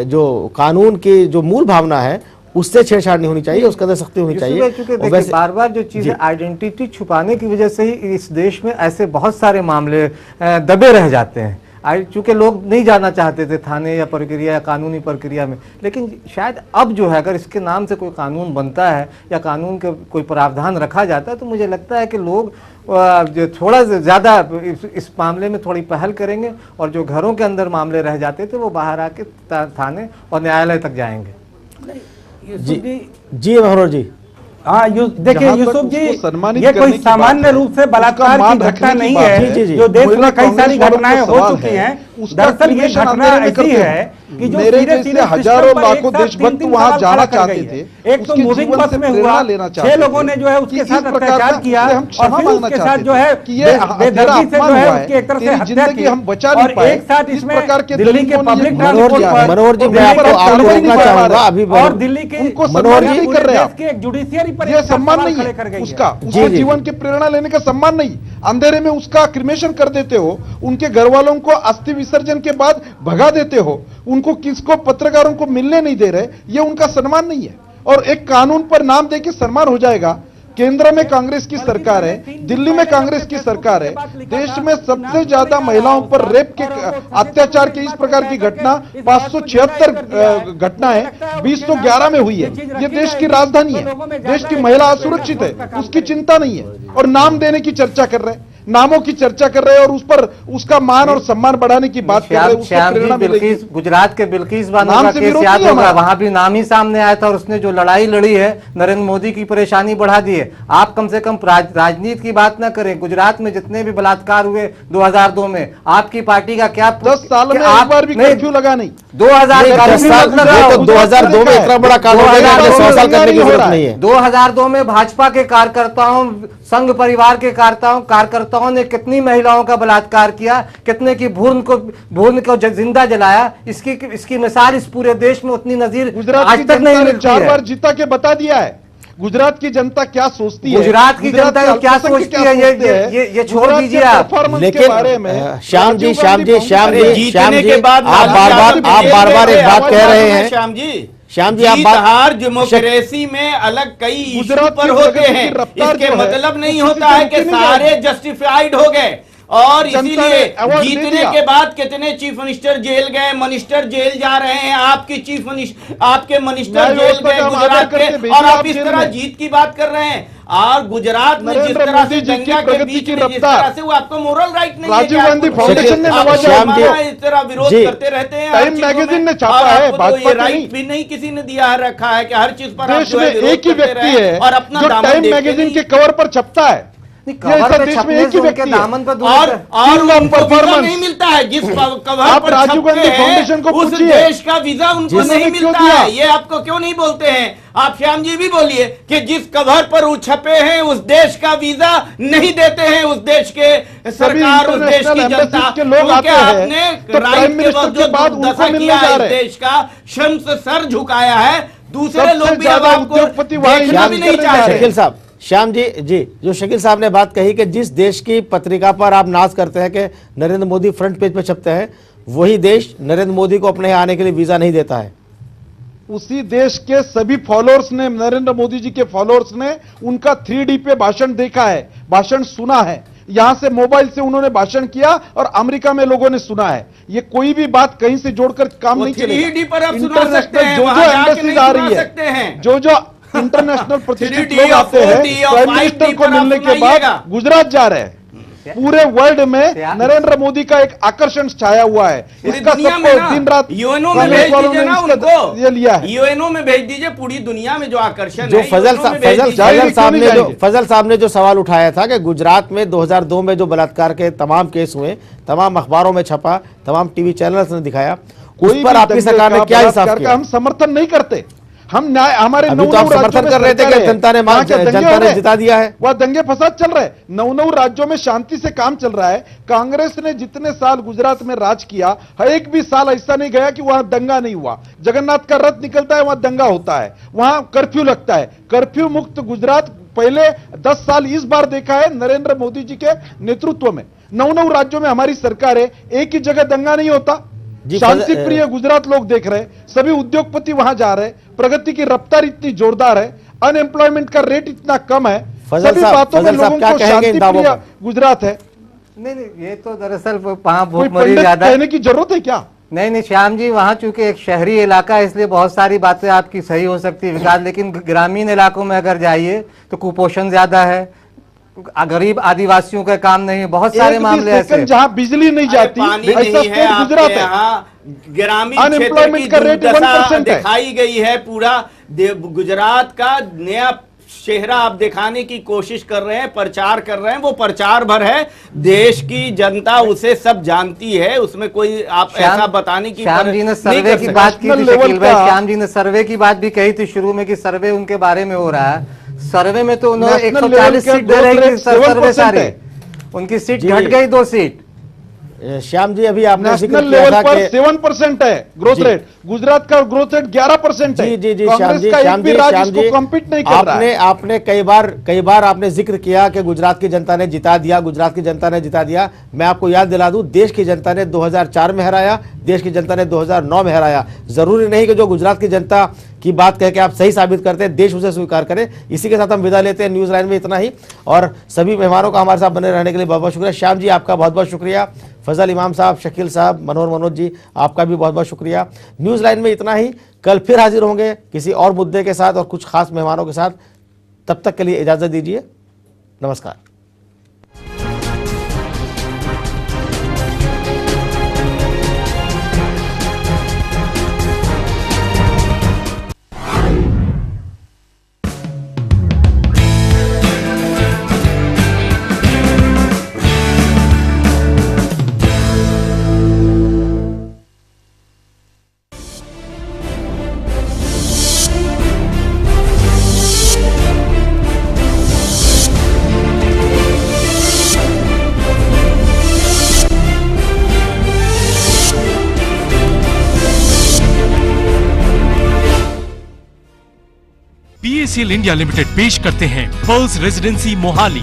जो कानून की जो मूल भावना है उससे छेड़छाड़ नहीं होनी चाहिए, उसके अंदर सख्ती होनी चाहिए। देखिए बार बार जो चीज आइडेंटिटी छुपाने की वजह से ही इस देश में ऐसे बहुत सारे मामले दबे रह जाते हैं, चूंकि लोग नहीं जाना चाहते थे थाने या प्रक्रिया या कानूनी प्रक्रिया में। लेकिन शायद अब जो है अगर इसके नाम से कोई कानून बनता है या कानून के कोई प्रावधान रखा जाता है तो मुझे लगता है कि लोग जो थोड़ा ज़्यादा इस मामले में थोड़ी पहल करेंगे, और जो घरों के अंदर मामले रह जाते थे वो बाहर आके थाने और न्यायालय तक जाएंगे। जी मनोहर जी, हाँ देखिए यूसुफ जी, ये कोई सामान्य रूप से बलात्कार की घटना नहीं है जो देश में कई सारी घटनाएं हो चुकी हैं। दरअसल ये घटना ऐसी है कि जो सीधे हजारों लाखों देशभक्त वहाँ जाना चाहते थे। एक तो मूविंग बस में हुआ, 6 लोगों ने जो है उसके साथ अत्याचार किया और फिर उसके साथ जो है बेदर्दी से जो है उसकी एक तरह से हत्या की, और एक साथ इसमें दिल्ली के पब्लिक ट्रांसपोर्ट मनोहर जी मैं आपको रोकना चाहूंगा अभी, और दिल्ली के मनोहर जी कर रहे हैं, एक जुडिशियरी पर ये सम्मान नहीं है उसका जीवन की प्रेरणा लेने का सम्मान नहीं, अंधेरे में उसका क्रिमेशन कर देते हो, उनके घर वालों को अस्थि विसर्जन के बाद भगा देते हो, उनको किसको पत्रकारों को मिलने नहीं दे रहे, ये उनका सम्मान नहीं है। और एक कानून पर नाम देके सम्मान हो जाएगा। केंद्र में कांग्रेस की सरकार है, दिल्ली में कांग्रेस की सरकार है, देश में सबसे ज्यादा महिलाओं पर रेप के अत्याचार के इस प्रकार की घटना 576 घटना है 2011 में हुई है। ये देश की राजधानी है, देश की महिला असुरक्षित है, उसकी चिंता नहीं है, और नाम देने की चर्चा कर रहे हैं, नामों की चर्चा कर रहे हैं, और उस पर उसका मान और सम्मान बढ़ाने की बात कर रहे हैं। गुजरात के बिल्किस बानो का केस याद होगा, वहां भी नाम ही सामने आया था, और उसने जो लड़ाई लड़ी है नरेंद्र मोदी की परेशानी बढ़ा दी है। आप कम से कम राजनीति की बात ना करें। गुजरात में जितने भी बलात्कार हुए 2002 में, आपकी पार्टी का क्या 10 साल में एक बार भी कर्फ्यू लगा नहीं। 2002 में इतना बड़ा कानून 100 साल करने की जरूरत नहीं है। 2002 में भाजपा के कार्यकर्ताओं, संघ परिवार के कार्यकर्ताओं ने कितनी महिलाओं का बलात्कार किया, कितने की भ्रूण को जिंदा जलाया, इसकी मिसाल इस पूरे देश में उतनी नजीर आज तक नहीं मिलती है। 4 बार जीता के बता दिया है गुजरात की जनता क्या सोचती है, गुजरात की जनता क्या सोचती है, ये छोड़ दीजिए आप। लेकिन श्याम जी आप बार बार एक बात कह रहे हैं श्याम जी, आप हार डेमोक्रेसी में अलग कई इशू पर होते हैं, इसके मतलब नहीं होता है कि सारे जस्टिफाइड हो गए। और इसीलिए जीतने के बाद कितने चीफ मिनिस्टर जेल गए, मिनिस्टर जेल जा रहे हैं, आपके मिनिस्टर जेल गए गुजरात के, और आप इस तरह जीत की बात कर रहे हैं। और गुजरात में जिस तरह से दंगा के बीच में जिस तरह से वो आपको मोरल राइट नहीं है, राजीव गांधी फाउंडेशन ने नवाजा, इस तरह विरोध करते रहते हैं। टाइम मैगजीन ने छापा है, ये राइट भी नहीं किसी ने दिया रखा है कि हर चीज पर देश में एक ही व्यक्ति है और अपना जो टाइम मैगजीन के कवर पर छपता है। देश में एक ही व्यक्ति दामन पर और वीजा नहीं मिलता है, जिस कवर पर राजीव गांधी फाउंडेशन को उस देश का वीजा उनको नहीं मिलता है। ये आपको क्यों नहीं बोलते हैं? आप श्याम जी भी बोलिए कि जिस कवर पर वो छपे हैं उस देश का वीजा नहीं देते हैं उस देश के सरकार, उस देश की जनता। क्योंकि आपने राइट के वक्त जो दुर्दशा किया है इस देश का, शर्म से सर झुकाया है, दूसरे लोग भी अब आपको देखना भी नहीं चाहते। शकील साहब, श्याम जी जो शकील साहब ने बात कही कि जिस देश की पत्रिका पर आप नाज करते हैं कि नरेंद्र मोदी फ्रंट पेज पर छपते हैं, वही देश नरेंद्र मोदी को अपने यहाँ आने के लिए वीजा नहीं देता है। उसी देश के सभी फॉलोअर्स ने, नरेंद्र मोदी जी के फॉलोअर्स ने उनका 3D पे भाषण देखा है, भाषण सुना है, यहां से मोबाइल से उन्होंने भाषण किया और अमेरिका में लोगों ने सुना है। ये कोई भी बात कहीं से जोड़कर काम नहीं चलेगा। इंटरनेशनल जो एम्बेसीज आ रही है, जो इंटरनेशनल प्रतिष्ठित 3D लोग आते हैं 4D और प्राइम 5D मिनिस्टर को पर आप मिलने के सुनाइएगा। बाद गुजरात जा रहे हैं। पूरे वर्ल्ड में नरेंद्र मोदी का एक आकर्षण छाया हुआ है। इसका दुनिया में सबको ना, दिन रात यूएनओ में कांग्रेस भेज वालों दीजिए ने ना इसका उनको, ये लिया है। यूएनओ में भेज दीजिए, पूरी दुनिया में जो आकर्षण जो है फजल UNO में भेज दीजिए। फजल साहब ने जो सवाल उठाया था कि गुजरात में 2002 में जो बलात्कार के तमाम केस हुए, तमाम अखबारों में छपा, तमाम टीवी चैनल्स ने दिखाया, उस पर आपकी सरकार ने क्या हिसाब किया? हम समर्थन नहीं करते। हम न्याय हमारे अभी तो आप समर्थन कर रहे थे कि जनता ने जिता दिया है। वह दंगे फसाद चल रहे हैं। 9 राज्यों में शांति से काम चल रहा है। कांग्रेस ने जितने साल गुजरात में राज किया, एक भी साल ऐसा नहीं गया कि वहां दंगा नहीं हुआ। जगन्नाथ का रथ निकलता है, वहां दंगा होता है, वहां कर्फ्यू लगता है। कर्फ्यू मुक्त गुजरात पहले 10 साल इस बार देखा है नरेंद्र मोदी जी के नेतृत्व में। 9 राज्यों में हमारी सरकार है, एक ही जगह दंगा नहीं होता। शांति प्रिय गुजरात लोग देख रहे हैं, सभी उद्योगपति वहां जा रहे हैं, प्रगति की रफ्तार इतनी जोरदार है, अनएम्प्लॉयमेंट का रेट इतना कम है, सभी बातों में लोगों को शांति प्रिय गुजरात है। नहीं, ये तो दरअसल वहाँ कोई भूखमरी पंडित ज्यादा कहने की जरूरत है क्या? नहीं श्याम जी, वहाँ चूंकि एक शहरी इलाका है, इसलिए बहुत सारी बातें आपकी सही हो सकती है विकास, लेकिन ग्रामीण इलाकों में अगर जाइए तो कुपोषण ज्यादा है, गरीब आदिवासियों का काम नहीं है, बहुत सारे मामले ऐसे जहाँ बिजली नहीं जाती, पानी नहीं है गुजरात आपके है। यहाँ, ग्रामीण क्षेत्र की अनएम्प्लॉयमेंट का रेट दुर्दशा 1% है। दिखाई गई है। पूरा गुजरात का नया चेहरा आप दिखाने की कोशिश कर रहे हैं, प्रचार कर रहे हैं, वो प्रचार भर है। देश की जनता उसे सब जानती है, उसमें कोई आप ऐसा बताने की श्याम जी ने सर्वे की बात की थी, शकील भाई, श्याम जी ने सर्वे की बात भी कही थी शुरू में कि सर्वे उनके बारे में हो रहा है। सर्वे में तो उन्होंने 140 सीट दे रहे हैं, सर्वे सारे उनकी सीट घट गई 2 सीट। श्याम जी, अभी आपने नेशनल लेवल पर 7% है ग्रोथ रेट, गुजरात का ग्रोथ रेट 11% है। जी कांग्रेस का एक भी राज्य इसको कॉम्पीट नहीं कर रहा है। आपने कई बार आपने जिक्र किया कि गुजरात की जनता ने जिता दिया, गुजरात की जनता ने जिता दिया। मैं आपको याद दिला दूं, देश की जनता ने 2004 में हराया, देश की जनता ने 2009 में हराया। जरूरी नहीं कि जो गुजरात की जनता की बात कह के आप सही साबित करते हैं, देश उसे स्वीकार करे। इसी के साथ हम विदा लेते हैं। न्यूज लाइन में इतना ही, और सभी मेहमानों का हमारे साथ बने रहने के लिए बहुत बहुत शुक्रिया। श्याम जी, आपका बहुत बहुत शुक्रिया। फजल इमाम साहब, शकील साहब, मनोहर मनोज जी, आपका भी बहुत बहुत शुक्रिया। न्यूज लाइन में इतना ही, कल फिर हाजिर होंगे किसी और मुद्दे के साथ और कुछ खास मेहमानों के साथ। तब तक के लिए इजाजत दीजिए, नमस्कार। PACL इंडिया लिमिटेड पेश करते हैं पल्स रेजिडेंसी मोहाली।